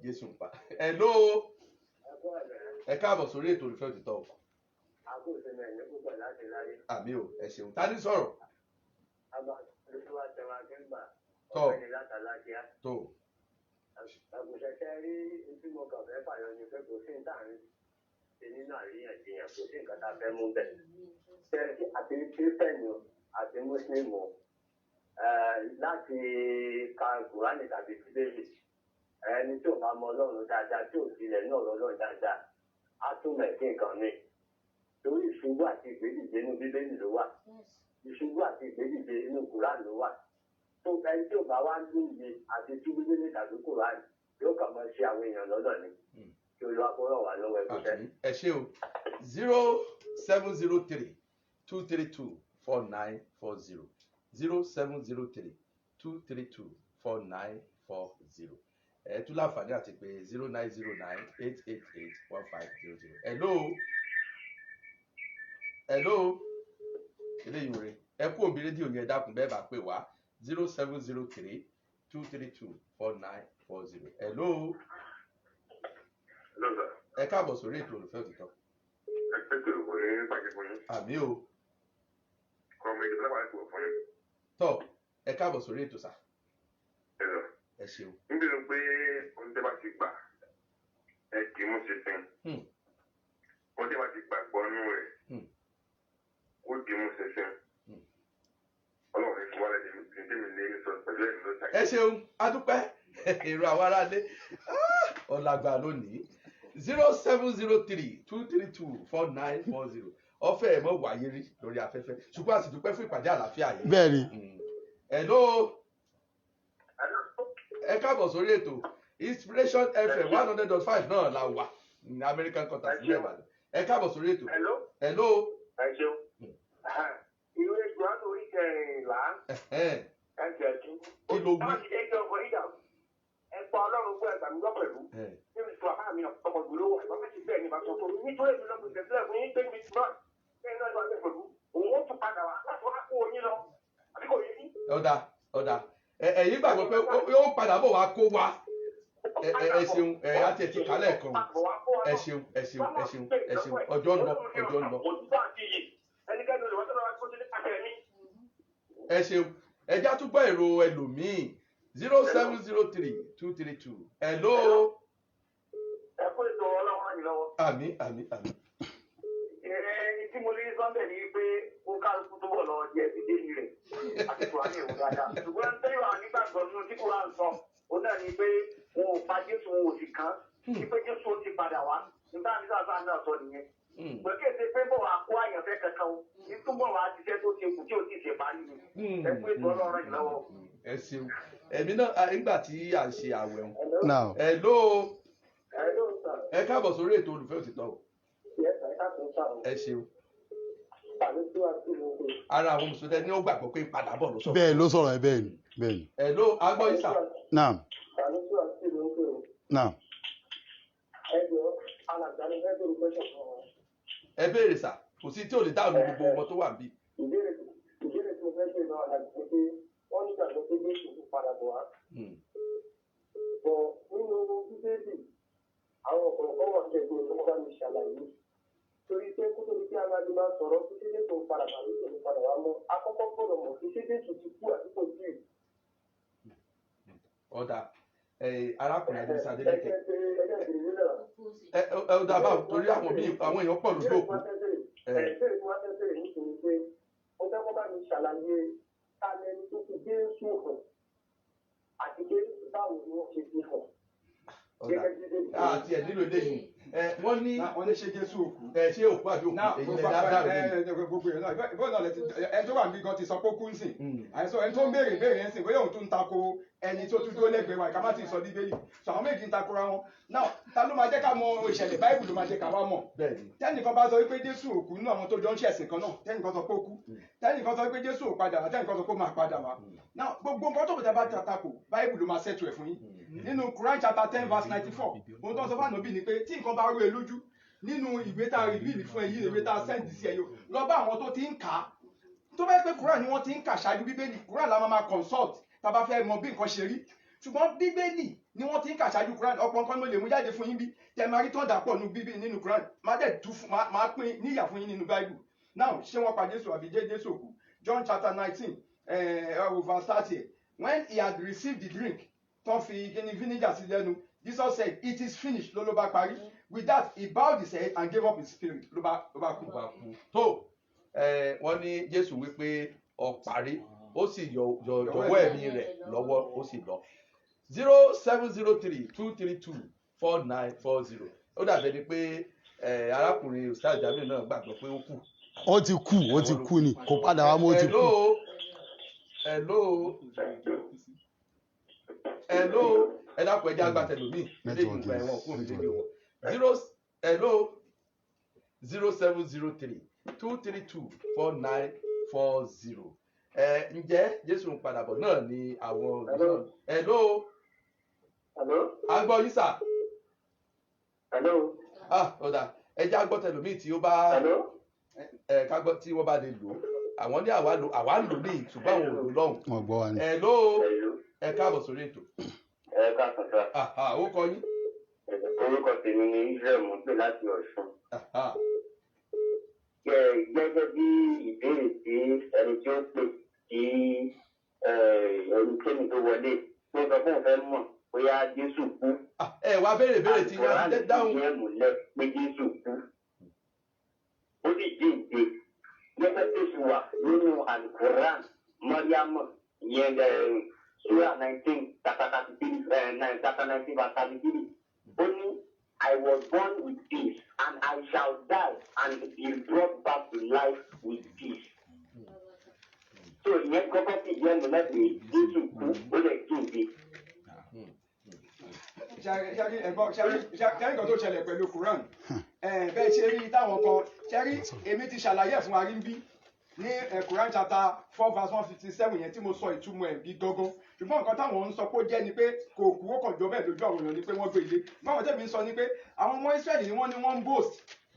Jésù ń pa. Hello ẹ káàbọ̀ sórí ètò ìfẹ́ òtítọ́. àmì o ẹ ṣeun ta ni sọ̀rọ̀. tọ́ tó. àgùntàn rí ibi mo kàn fẹ́ fàyọ ni pé kò sí níta rí ṣe nínú àríyànjiyàn kò sí nǹkan tá a fẹ́ mú bẹ̀. ṣé àti kírísítẹ̀nì àti mùsùlùmí láti ka Kùránì tàbí Bíbélì ẹni tí ò bá mọ Ọlọ́run dáadáa tí ò tilẹ̀ ní ọ̀rọ̀ Ọlọ́run dáadáa á tún mẹ̀kí nǹkan mi torí ìṣubú àti ìgbédìde inú Bíbélì ló wà ìṣubú àti ìgbédìde inú Kùránì ló wà tó ẹni tí ò bá wá lóye àti tí Bíbélì tàbí Kùránì yóò kàn máa ṣe àwọn èèyàn lọ́dọ̀ ni kí Olúwa kó ràn wá lọ́wọ́ ẹ̀kọ́ tẹ́. ẹ ṣé o 0703 232 4940 0703 232 4940 ẹ tún láǹfààní àti pé 0909-888-1500. hello eléyìí rẹ ẹ kú òbí rédíò yẹn dákun bẹ́ẹ̀ bá pè wá 0703-232-4940. hello ẹ káàbọ̀ sórí ètò olùfẹ́ òtítọ́. àmì o. tọ́ ẹ káàbọ̀ sórí ètò sá. ẹ ṣeun. níbi pé oúnjẹ bá ti gbà ẹ kì í mú ṣe sìn oúnjẹ bá ti gbàgbọ́ nú rẹ̀ ó di mú ṣe sìn ọlọ́run ní fún wa lẹ́yìn tí mi lé ní sọ pẹ̀lú ẹ̀mí ló ṣàkíyèsí. ẹ ṣeun adúpẹ́ èrò àwọn aráalé ọ̀làgbà lónìí 0703-232-4940 ọ̀fẹ́ ẹ̀ mọ̀ wáyé rí lórí afẹ́fẹ́ ṣùgbọ́n a sì dúpẹ́ fún ìpàdé àlàáfíà yìí. bẹ́ẹ̀ni. hello ẹ káàbọ̀ sórí ètò Inspiration FM 100.5 náà la wà ní American Quarters ní Ìbàdàn. ẹ káàbọ̀ sórí ètò. hello. ẹ ṣeun. ìwé ìgbàlódé orí kẹrìnlá ẹsẹ̀ kí. kí ló wí. ẹ̀pọ̀ ọlọ́run gbọ́ ẹ̀gbà mi gbọ́ pẹ̀lú. níbi tí wàhálà mi ọmọ ìgbòho wà ìgbà méjì bẹ́ẹ̀ ni bá sọ fún mi nítorí èmi lọ́gbọ̀n ìgbésílẹ̀ fún yín pé mi ti náà bẹ́ẹ̀ náà ìgbà pẹ̀lú òun ó tún padà wá láti wá kó oyin lọ àbí kò yé ní. ọ̀dà ẹ̀yin gbàgbọ́ pé yóò padà bọ̀ wá kó wa ẹ ṣeun àti ẹ̀tí kálẹ̀ kan ẹ ṣeun ọjọ́ ń lọ. ẹ ṣeun ẹjá tún gbọ́ èrò ẹlòmíì 0703-232. hello. ẹ kó ètò ọlọ́run àyìn lọ́wọ́. àmín. tí mo lè sọ́ndẹ̀ ni pé ó kálukú tó bọ̀ lọ jẹ́ ìdílé rẹ̀ àti kùránì ìwò dáadáa. ṣùgbọ́n tẹ́lẹ̀ wà nígbàgbọ́ nínú tí kùránì sọ ó náà ni pé wọn ò pa Jésù wọn ò sì kán ní pé Jésù ó ti padà wá nígbà tí sáà náà sọ nìyẹn. gbẹ̀kẹ́ ṣe pé bọ̀ wá kó àyànfẹ́ kankan o ní túbọ̀ wá ṣiṣẹ́ tó ti kù tí ò ti ṣe parí ni. ẹ kú ètò ọlọ́run àyìn lọ́wọ́. ẹ ṣeun ẹ̀mí náà nígbà tí à ń ṣe àwẹ̀ wọn. hello. ẹ káàbọ̀ sórí ètò olùfẹ́ òtítọ́ o. ẹ ṣeun. ara àwọn mùsùlùmí ní ó gbàgbọ́ pé padà bọ̀ ló sọ̀rọ̀. bẹ́ẹ̀ ló sọ̀rọ̀ ẹ bẹ́ẹ̀ ni. hello agbọ́ isa. naam. ẹ béèrè sà kò sí tí ò lè dáhùn gbogbo ọmọ tó wà níbí. ìbéèrè tí mo fẹ́ ṣe náà láti pé wọ́n nígbà tó pé Jésù tó padà bọ̀ wá. bọ̀ nínú bíbélì àwọn ọ̀pọ̀lọpọ̀ wà ní ẹgbẹ́ tó bá mi ṣàlàyé torí pé kó tó di pé aláàbí máa sọ̀rọ̀ kí ṣé Jésù padà bá mi tòun padà wá mọ́ akọ́kọ́ gbọ́dọ̀ mọ̀ kí ṣé Jésù ti kú àti kò tí ì. ọ̀dà arákùnrin adé sadélẹ́kẹ̀ ọ̀dà báwo torí àwọn èèyàn pọ̀ lójú òkú. ẹ̀ẹ́dẹ̀rẹ̀ tí wọ́n fẹ́ bẹ̀rẹ̀ nítorí pé ó fẹ́ kọ́ bá mi ṣàlàyé tálẹ́ni tó fi Jésù hàn àti pé báwo ni wọ́n ṣe fi hàn. àti ẹ̀ nílò eléyìí wọ́n ní ṣe Jésù òkú. ṣé òkú àbí òkú èyí lè dáadáa rẹ̀. gbogbo ẹ̀ náà ìbọn náà ẹni tó wà níbi gan ti sọ pé ó kú ń sìn àìsàn ẹni tó ń béèrè ń sìn bóyá òun tún ń tako ẹni tó tún dúró lẹ́gbẹ̀ẹ́ wa ìka má ti sọ bíbélì sọ àwọn méjì ń takora wọn náà ta ló máa jẹ́ ká mọ ìṣẹ̀lẹ̀ báìbù ló máa jẹ́ ká wá mọ̀ tẹ́nìkan bá sọ wípé Jésù òkú nínú àwọn tó jọ ń ṣẹ̀sìn kan náà tẹ́nìkan sọ pé ó kú tẹ́nìkan sọ wípé Jésù ò padà wá tẹ́nìkan sọ pé ó máa padà wá náà gbogbo nǹkan tó bá takò báìbù ló máa ṣètò ẹ̀ fún yín nínú Quran chapter 10 verse 94 ohun tó ń sọ fún ànábì ni pé tí nǹkan bá rú ẹ lójú nínú ìwé tá a rìlíìlì fún ẹ yìí ìwé tá a sẹ́ǹdì sí ẹ yìí lọ bá àwọn tó ti ń kà á tó bá yẹ pé Quran ni wọ́n ti ń kà ṣáájú bíbélì Quran la máa consult tá a bá fẹ́ mọ bí nǹkan ṣe rí ṣùgbọ́n bíbélì ni wọ́n ti ń kà ṣáájú Quran ọ̀pọ̀ nǹkan ló lè mú jáde fún yín bí tẹ máa rí tọ́ndà pọ̀ nínú Quran máa dẹ̀ tú máa pín níyà fún yín nínú Bible now ṣé wọ́n pa Jésù àbí Jésù òkú John chapter 19 verse 30 when he had received the drink tó fi vinegar sí lẹ́nu Jesus said it is finished ló bá parí with that he bowed his head and gave up his spirit ló bá kú. tó wọ́n ní Jésù wípé ó parí ó sì jọ̀wọ́ ẹ̀mí rẹ̀ lọ́wọ́ ó sì lọ 0703-232-4940 ó dàbẹ̀ ni pé arákùnrin Ustaz Jamiu náà gbàgbọ́ pé ó kú. ó ti kú ni kò padà wá mọ́ ó ti kú. hello ẹ dákun ẹ jẹ́ agbátẹlómi ilé ìgbà ẹ̀wọ̀n kún mi lédè wọn 0703-232-4940 ǹjẹ́ Jésù ń padà bọ̀ náà ni àwọn hello Hello? À ń gbọ́ yín sà. Hello? Ọ̀dà ẹja gbọ́ tẹlòmíì tí ó bá Hello? ká gbọ́ tí wọ́n bá lè lò ó. Àwọn ní àwa ń lò ní ṣùgbọ́n àwọn ò lò lọ́hùn. Wọ́n gbọ́ wa ni. Hello, ẹ káàbọ̀ sórí ètò. Ẹ káàsán sá. Ó kọ yín. Orúkọ tèmi ni Israel mo pè láti Ọ̀ṣun. Gẹ́gẹ́ bí ìbéèrè tí ẹni tí ó pè tí olùkémi tó wọlé tó sọ fún òun fẹ́ mọ̀ bóyá Jésù kú. Ẹ wá béèrè tí yá dáhùn. Àìsàn múlẹ̀ pé Jésù kú. Ó sì jíǹde. Gẹ́gẹ́ tó sì wà nínú Al-Quran Mọ́ríámọ̀ ìyẹn Surah 19 chapter 19 verse 33. Ó ní I was born with peace and I shall die and be brought back to life with peace. So ìyẹn kọ́kọ́ sì jẹ́ múlẹ̀ pé Jésù kú ó lè jíǹde. ṣẹ́rí ẹ̀gbọ́n ṣẹ́rí nǹkan tó ṣẹlẹ̀ pẹ̀lú Quran bẹ́ẹ̀ ṣe rí táwọn kan ṣẹ́rí èmi ti ṣàlàyé fún wa rí bí ní Quran chapter 4 verse 157 yẹn tí mo sọ ìtumọ̀ ẹ̀ bí gangan ṣùgbọ́n nǹkan táwọn ń sọ pé ó jẹ́ ni pé kò kú ó kàn jọ bẹ́ẹ̀ lójú àwọn èèyàn ni pé wọ́n gbé ilé báwọn tẹ̀mí ń sọ ni pé àwọn ọmọ Israẹli ni wọ́n ń boast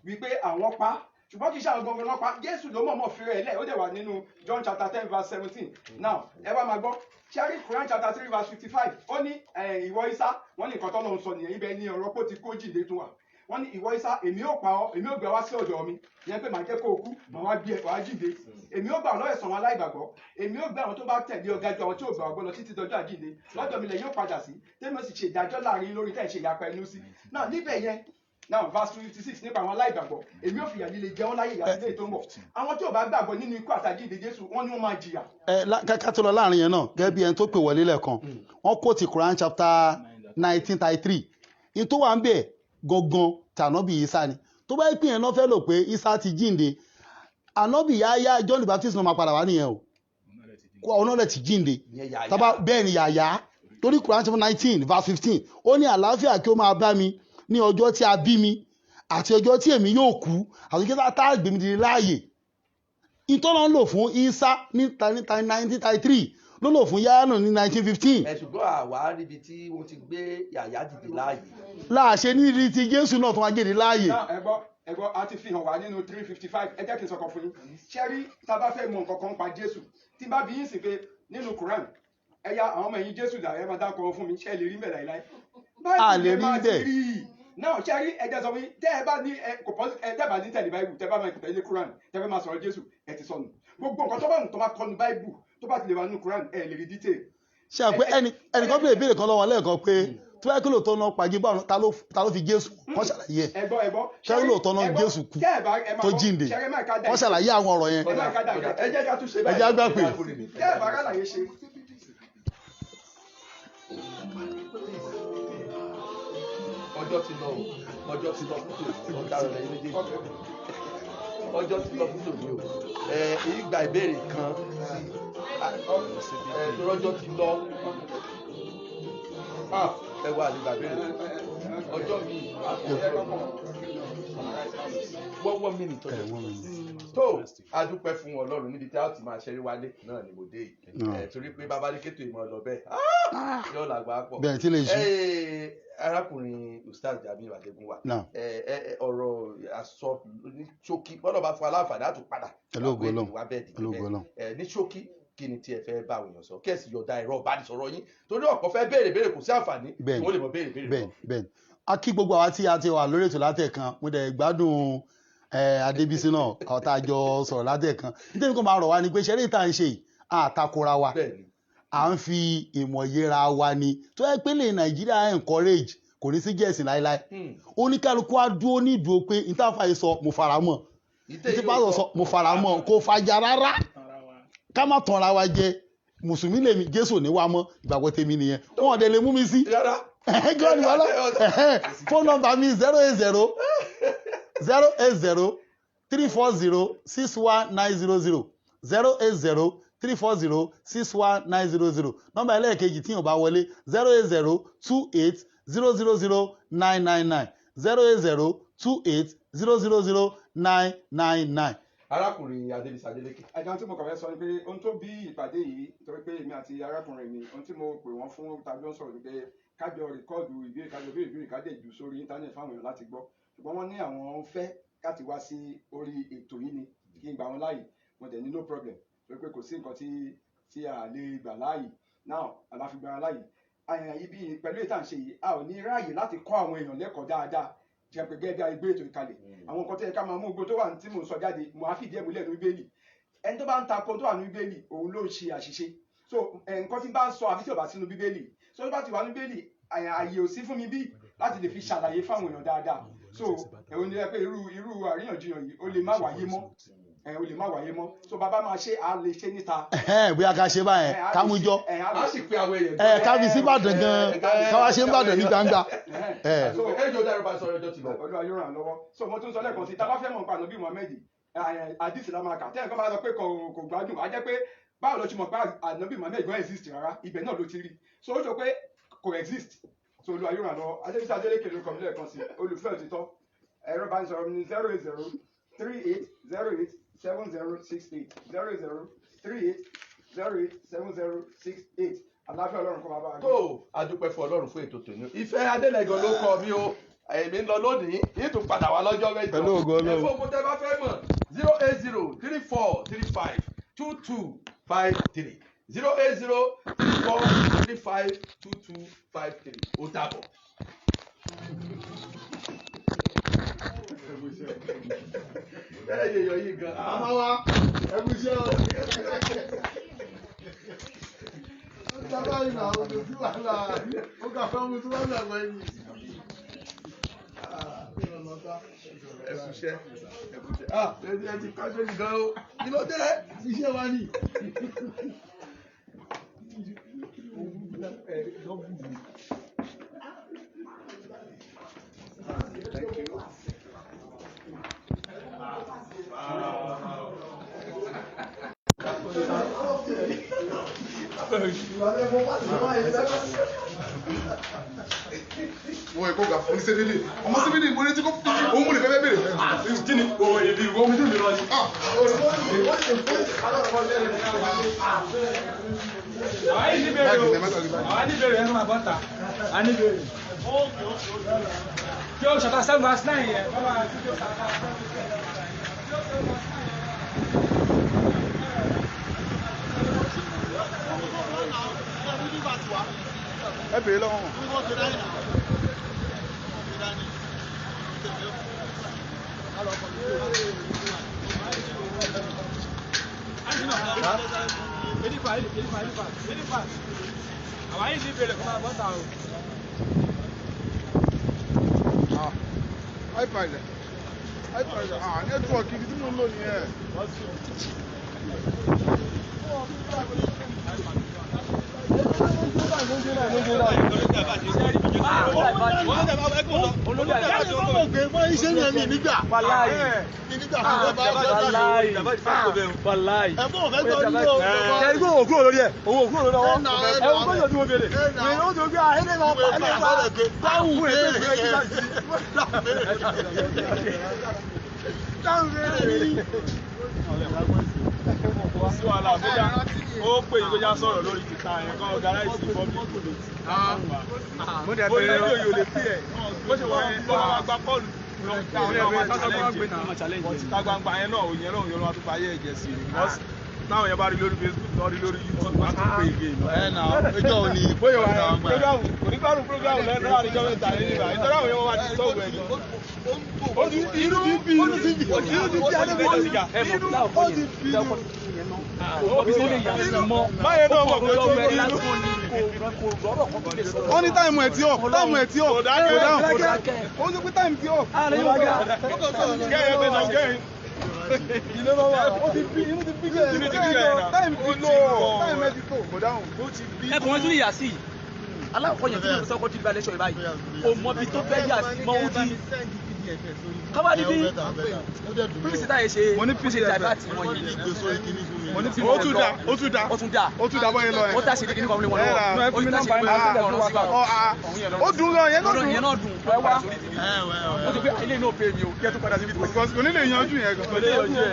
wípé àwọn pa ṣùgbọ́n kì í ṣe àwọn gangan náà pa Jésù ló mọ̀ọ́mọ̀ fi rẹ̀ lẹ̀ ó dẹ̀ wà nínú John chapter 10 verse 17 now ẹ wá máa gbọ́ ṣẹ́rí Quran chapter 3 verse 55 ó ní ìwọ Ísá wọ́n ní nǹkan tó lọ́n sọ nìyẹn ibẹ̀ ní ọ̀rọ̀ pé ó ti kó jíǹde tún wà wọ́n ní ìwọ Ísá èmi ò pa ọ́ èmi ò gbé wá sí ọ̀dọ̀ mi yẹn pé màá jẹ́ kó o kú màá wá bí ẹ wàá jíǹde èmi ò gbà ọ́ lọ́wọ́ ẹ̀sán wọn aláìgbàgbọ́ èmi ò gbé àwọn tó bá tẹ̀lé ọ̀gá ju àwọn tí ò gbà ọgbọ́n lọ títí dọjọ́ àjíǹde lọ́dọ̀ mi lẹ̀ yóò padà sí tẹ́mi ó sì ṣe ìdájọ́ láàrin lórí tẹ̀ ṣe ìyapa ẹnu sí náà níbẹ̀ yẹn now verse 56 nípa àwọn aláìgbàgbọ́ èmi ò fìyà líle jẹ wọ́n láyé ìyà sílẹ̀ tó ń bọ̀ àwọn tí ò bá gbàgbọ́ nínú ikú àtàjíǹde Jésù wọ́n ní wọ́n máa jìyà. ká tó lọ láàrin yẹn náà gẹ́gẹ́ bí ẹni tó pè wọlé lẹ́ẹ̀kan wọ́n kó ti Quran chapter 19:33 in tó wà ń bẹ̀ gangan tànàbì Ìsá ni tó bá pín yẹn náà fẹ́ lò pé Ìsá ti jíǹde ànábì Yáyá John the Baptist náà máa padà wá nìyẹn o ọ̀nà rẹ̀ ti jíǹde bẹ́ẹ̀ ni Yàyà torí Quran chapter 19 verse 15 ó ní àlàáfíà kí ó máa bá mi ní ọjọ́ tí a bí mi àti ọjọ́ tí èmi yóò kú àti ọjọ́ tá a gbé mi dìde láàyè ìtọ́nà ń lò fún Ìsá ní 1933 ló lò fún Yáyà náà ní 1915. ṣùgbọ́n àwa níbi tí wọ́n ti gbé Yàyà dìde láàyè. láàṣẹ níbi tí Jésù náà tó wá gèdè láàyè. ẹgbọ́ a ti fi hàn wá nínú 355 ẹ jẹ́ kí n sọ̀kan fún yín ṣẹ́rí tá a bá fẹ́ mọ nǹkan kan pa Jésù tí bá bí yín sì pé nínú Quran ẹ̀yà àwọn ọmọ ẹ̀yìn Jésù dà ẹ máa dákọ̀ fún mi ṣẹ́ lè rí mẹ́ta ìláì. a lè rí bẹ́ẹ̀ náà ṣẹ́rí ẹ̀jẹ̀ sọ fún yín tẹ́ ẹ bá ní tẹ́ẹ̀bà ní tẹ̀lé báìbù tẹ́ bá máa tẹ̀lé Quran tẹ́ fẹ́ máa sọ̀rọ̀ Jésù ẹ ti sọnù gbogbo nǹkan tó bá nù tó bá kọ́nu báìbù tó bá ti lè wà nínú Quran ẹ lè rí detail. ṣe àpé ẹnìkan bí ìbéèrè kan lọ́wọ́ lẹ́ẹ̀kan pé tó bá kí lóòótọ́ náà pàgé bá ta ló fi Jésù wọ́n ṣàlàyé ẹ̀ ṣé lóòótọ́ náà Jésù kú tó jíǹde wọ́n ṣàlàyé àwọn ọ̀rọ̀ yẹn. ẹ jẹ́ ká tún ṣe báyìí ẹ jẹ́ àgbà pé. tẹ́ẹ̀bà rálàyé ṣe. ọjọ́ ti lọ fún tòní ọ̀daràn lẹ́yìn méjèèjì ọjọ́ ti lọ fún tòní o ìgbà ìbéèrè kan lọ́jọ́ ti lọ ẹ wà nígbà ìbéèrè ọjọ́ mi wọ́n mi nìtọ́jú tó adúpẹ́ fún Ọlọ́run níbi tí a ti máa ṣeré wálé náà ni mo dé yìí torí pé bàbá ní kéto ìmọ̀ ọ̀dọ̀ bẹ́ẹ̀ yóò làgbà pọ̀ bẹ́ẹ̀ tí lè ṣe. arákùnrin Ustaz Jamiu Adégúnwà ọ̀rọ̀ àsọ ní ṣókí bọ́dọ̀ bá fún aláǹfààní àti padà wà bẹ́ẹ̀ dìgbẹ́ ní ṣókí kí ni tí ẹ fẹ́ bá òyìn sọ kẹ́sì yọ̀ọ̀dà ẹ̀rọ ìbánisọ̀rọ̀ yín torí ọ̀pọ̀ fẹ́ béèrè kò sí àǹfààní tí wọ́n lè mọ béèrè. bẹ́ẹ̀ a kí gbogbo àwa tí a ti wà lórí ètò látẹ̀kan mo dẹ̀ gbádùn Adébísí náà ọ̀tá àjọ sọ̀rọ̀ látẹ̀kan nítorí kò máa rọ̀ wá ni pé ṣẹ́rí ìta ń ṣe àtakora wa à ń fi ìmọ̀ yẹra wa ni tó yẹ pé lè Nàìjíríà encourage kò ní sí jẹ̀sìn láéláé oníkálukú á dúró ní ìdúró pé ìtàfà yìí sọ mo fara mọ́ ìtìpá sọ mo fara mọ́ kò fàjà rárá ká má tanra wa jẹ mùsùlùmí lèmi Jésù ní wa mọ́ ìgbàgbọ́ tèmi nìyẹn wọn ò dé lè mú mi sí phone number mi 080 340-61900 nọ́mbà ẹlẹ́ẹ̀kejì tí yóò bá wọlé 08028000999 08028000999. arákùnrin Adébísí Adélékè. ẹ̀jọ̀ tí mo kàn fẹ́ sọ ni pé ohun tó bí ìpàdé yìí torí pé èmi àti arákùnrin mi ohun tí mo pè wọ́n fún tàbí ó ń sọ̀rọ̀ ni pé kájọ rìkọ́ọ̀dù ìbéèrè kájọ béèrè ìbéèrè kájọ ìjù sórí íńtánẹ̀tì fáwọn èèyàn láti gbọ́ ṣùgbọ́n wọ́n ní àwọn fẹ́ láti wá sí orí ètò yìí ni kí n gbà wọn láàyè wọn dẹ̀ ní no problem pé kò sí nǹkan tí a lè gbà láàyè now aláfigbà wọn láàyè ibi pẹ̀lú ètò à ń ṣe yìí a ò ní ráàyè láti kọ́ àwọn èèyàn lẹ́kọ̀ọ́ dáadáa jẹ́ pé gẹ́gẹ́ bí gbé ètò ìkalẹ̀ àwọn nǹkan tó yẹ ká máa mú gbogbo tó wà tí mò ń sọ jáde mo á fìdí ẹ̀ múlẹ̀ ní bíbélì ẹni tó bá ń takò tó wà ní bíbélì òun ló ń ṣe àṣìṣe so nǹkan tí bá ń sọ àfi tí ò bá sínú bíbélì so tó bá ti wà ní bíbélì àyè ò sí fún mi bí láti lè fi ṣàlàyé fáwọn èèyàn dáadáa so ẹ̀wọ̀n ni pé irú àríyànjiyàn yìí ó lè má wáyé mọ́ ó lè má wáyé mọ́ so bàbá máa ṣe à lè ṣe níta. bóyá ká ṣe báyẹn ká mú jọ a sì pé àwọn èèyàn ká fi sí Ìbàdàn gan ká wá ṣe ń bàdàn ní gbangba. so ẹjọ dára bá sọ̀rọ̀ ẹjọ ti lọ. Olúwa yóò ràn lọ́wọ́ so mo tún sọ lẹ́ẹ̀kan sí tá a bá fẹ́ mọ̀ nípa ànábì Muhammed àdìsí la máa kà tẹ́lẹ̀ kọ́ máa sọ pé kò gbádùn á jẹ́ pé báwo ló ti mọ̀ pé ànábì Muhammed gan exist rárá ibẹ̀ náà ló ti rí so ó sọ pé kò exist so Olúwa yóò ràn lọ́wọ́ adébísí adélékè ló kọ́ mi lẹ́ẹ̀kan sí olùfẹ́ òtítọ́ ẹ̀rọ bá ń sọ̀rọ̀ mi ní 08038087068 08038087068 àlàáfíà Ọlọ́run kó máa bá wa. tó adúpẹ́ fún Ọlọ́run fún ètò tòní ìfẹ́ adélẹ́gàn ló kọ mi o èmi ń lọ lónìí yìí tún padà wá lọ́jọ́ mẹ́jọ pẹ̀lú ògo Ọlọ́run ẹ̀fọ́ ogun tẹ́ bá fẹ́ mọ̀ 08034352253 08034352253 ó dàbọ̀. ẹ yẹ yọ yìí gan. àmọ́ wa ẹ kú iṣẹ́ o. ó sábà yìí náà ojú tí wàhálà ó kà fẹ́ mu tí wọ́n lọ wọ ẹ̀yìn. ẹ kú iṣẹ́ ẹ kú iṣẹ́ ẹ ti ká sóyún gan o kí ló dé. iṣẹ́ wa ni. Thank you. wọ́n ẹ̀kọ́ gà fún sẹ́dílì ọmọ sẹ́dílì mo ní tí kò òun mú ní fẹ́fẹ́ bèrè kí ni òun èdè ìwọ omi tó mi lọ yìí. àwa ní bèrè o àwa ní bèrè ẹnu àbọ̀tà a ní bèrè. kí o ṣàtà 7:9 yẹn bàbá àti kí o ṣàtà 7:9. ẹ bèrè lọ́wọ́ wọn. àwa yìí ní bèrè fún àbọ̀tà o. iPad network ibi tí mo ń lò nìyẹn. sí wàhálà bóyá ó pè yín bóyá sọ̀rọ̀ lórí tìta yẹn kan ọ̀gáráìsì fọ́ọ̀mù mo dẹ̀ bẹ̀rẹ̀ ó lè fi ẹ̀ bó ṣe wọ́n máa gba bọ́ọ̀lù ìta gbangba yẹn náà òyìn náà òyìn náà tó fàyè ẹ̀jẹ̀ sí i táwọn yẹn bá rí lórí Facebook tó rí lórí YouTube wọ́n á tún pè é gé ẹ nà ẹjọ́ òní bóyá wà ẹ program onígbàrún program lẹ́nu àríjọ́ mẹ́ta ní nígbà ìtọ́jú àwọn yẹn wọ́n máa ti sọ̀rọ̀ ẹ̀ gan. ó ti bí inú bí báyẹn náà mọ̀ pé tó ń bí ó ní táìmù ẹ̀ tí ọ̀ kò dáhùn ó ní pé táìmù tí ọ̀. kẹ́yìn pé náà kẹ́yìn. ó ti bí inú ti bí kẹ́yìn táìmù ti lò táìmù ẹ̀ ti tó kò dáhùn. ẹ kò wọ́n tún yà sí i alákọ̀ọ́ yẹn tí mo sọ kó ti gba lẹ́sọ̀ yìí báyìí o mọ bí tó fẹ́ yà sí mọ́ ó di kábàdì bí pírísì táyé ṣe pírísì tàbí àti wọn yìí ó tún dá bọ́yẹ lọ ẹ̀ ó tà sí kíní kan lé wọn lọ́wọ́ ó tà sí kíní kan lé wọn lọ́wọ́ ó dùn lọ yẹn náà dùn ẹ wá ó ti pé ilé náà pè mí o kí ẹ tó padà síbi tó kò ní lè yanjú yẹn gan. kò lè yanjú ẹ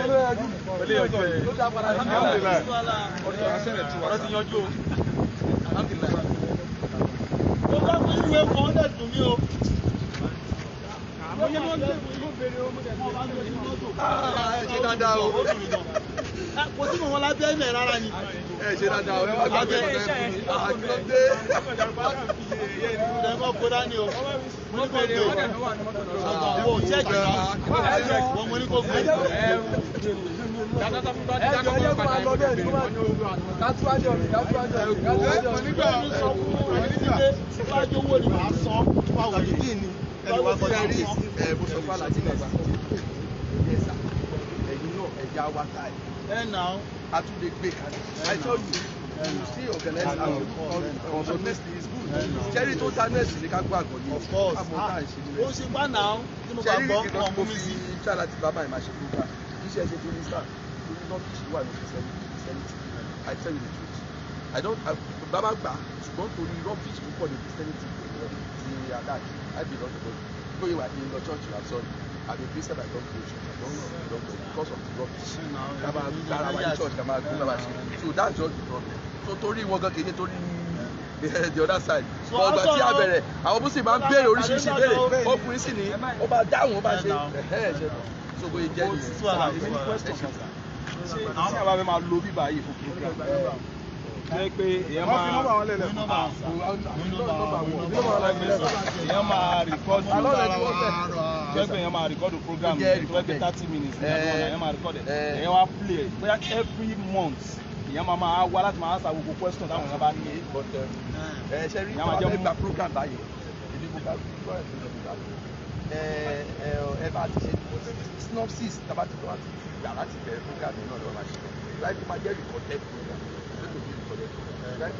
ọ̀rọ̀ ti yanjú o. fẹ́ fún ìwé kan lè dùn mí o. ẹ ṣe dáadáa o. kò sí mọ̀mọ́ lábẹ́ ẹ̀mẹ̀ rárá ni. ẹ ṣe dáadáa o ẹ wá gbàgbé ọ̀rẹ́ fún mi àkìlọ́dé. ẹ mọ̀ kó dání o. mo ní kó gbé o ṣẹ́ẹ̀kì wọ́n mo ní kó gbé. síwájú owó ni màá san fáwọn òdìdí ni. ẹni wá kọjá rí mo sọ fún alájí bàbá ẹ̀sà ẹ̀yin náà ẹ̀já wá táì. a tún lè gbé kalẹ̀. I tell you you see organize on next is good. Jerry tó ta nẹ́ẹ̀sì ní ká gbọ́ àgọ́ yìí. Of course. àmọ́ tá à ń ṣe nílẹ̀. ó ṣe gbá náà tí mo bá gbọ́ kàn mú mi sí. ṣáàlà ti bàbá ìmáṣe program iṣẹ́ ṣe fún mísà torí náà kìí wà ní christianity. I tell you the truth. bàbá gbà ṣùgbọ́n torí rubbish púpọ̀ ní christianity ti adájú I belong to God. Go you are in the church you are sorry. I'm a Christian I don't go to church. I don't go because of the rubbish. So that's just the problem. So torí wọn gan kìíní torí the other side. Ọgbà tí a bẹ̀rẹ̀ àwọn bó sì máa ń béèrè oríṣiríṣi béèrè ọkùnrin sì ní ó bá dáhùn ó bá ṣe so bóyá jẹ́ nìyẹn. Ṣé àbá fẹ́ máa lo bíbá yìí fún program? Ṣé pé èèyàn máa rìkọ́dù program tó ẹgbẹ́ 30 minutes èèyàn máa rìkọ́dù èèyàn wá play bóyá every month èèyàn máa wá láti máa answer gbogbo question táwọn èèyàn bá ní. ṣe rí àwọn ẹgbẹ́ program báyìí èmi mo bá ẹ bá ti ṣe synopsis tábà ti wá yàrá ti bẹ̀rẹ̀ program yìí náà lọ́wọ́ máa ṣe láì fi máa jẹ́ recorded program láì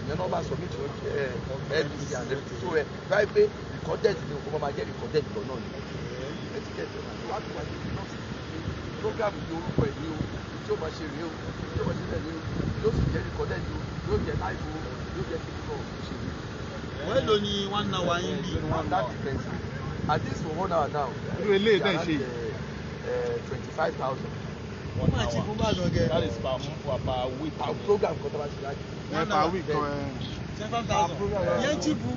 ìyẹn náà máa submit your NBC and everything so láì pé recorded ni o máa jẹ́ recorded lọ náà ni etiquette wá tó wá ní program yìí orúkọ ẹ̀ ní o tí ó máa ṣe rèé o tí ó máa ṣe rèé o yóò sì jẹ́ recorded o yóò jẹ́ live o yóò jẹ́ kíkọ́ ṣe rèé. wọ́n èlò ni 1 hour yín bí. that depends at least for 1 hour now. irú eléyìí bẹ́ẹ̀ ṣe 25,000. That is per week. Our program kan tó bá ti láti. Per week kan 7,000. yẹn chipu.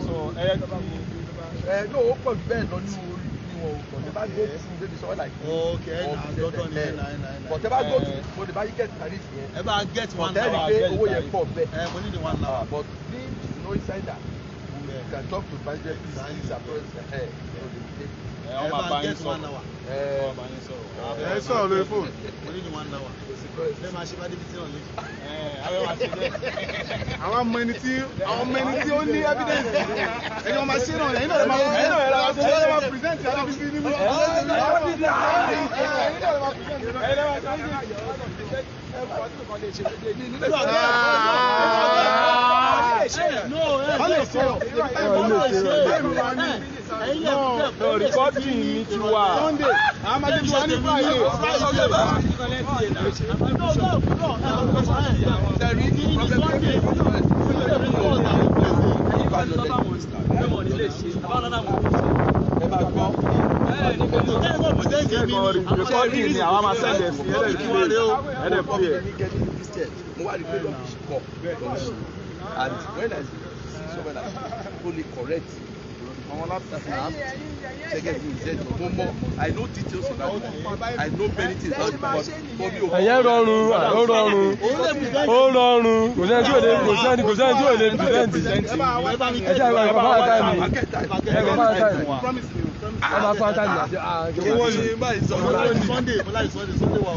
So no ó pọ̀ jù bẹ́ẹ̀ lọ ní orí ní wọn o but they bá go through maybe somewhere like. okay dọ́dọ̀ ni but they bá go through mo dey bá yí get tariff yẹn. ẹ bá get 1 hour. but then pé owó yẹn pọ̀ bẹ́ẹ̀. mo ní ní 1 hour. but ní no inside that you can talk to manager please approach ẹ máa bá yín sọ̀rọ̀ ẹ sọ̀rọ̀ lórí fóònù mo ní ní 1 hour ẹ máa ṣe bá débi tí náà lé. àwọn ọmọ ẹni tí ó ní evidence ẹni wọn máa ṣe náà ẹni náà lè máa present adébísí nínú recording ní tiwa. Sunday àwọn máa tẹ̀sí wá ní Friday. Recording ni àwọn máa sẹ́ndẹ̀ sí ẹ̀ẹ́dẹ̀ play ẹ̀. Mo wá rí pé rubbish pọ̀ and when I see someone like fully correct I know details about it. I know many things about it. ẹ̀yẹ́ rọrùn ó rọrùn kò sẹ́ni tí ò lè present ẹ jẹ́ ìwà ìfọ̀fọ́ àtàmì ọmọ afáàtàmì àti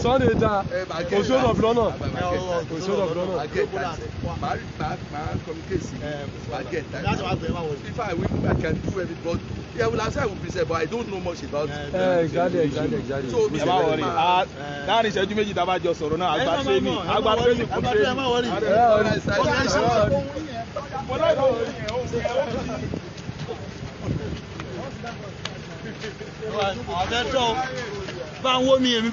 Sunday da kò sódò fúlọ́nà if I win I can do everything but yeah well I say I will present but I don't know much about it. Exactly. So ẹ má wọrí láàrin ìṣẹ́jú méjì tá a bá jọ sọ̀rọ̀ náà àgbà training fún training. ọ̀dẹ́tọ̀ bá ń wó mi èmi.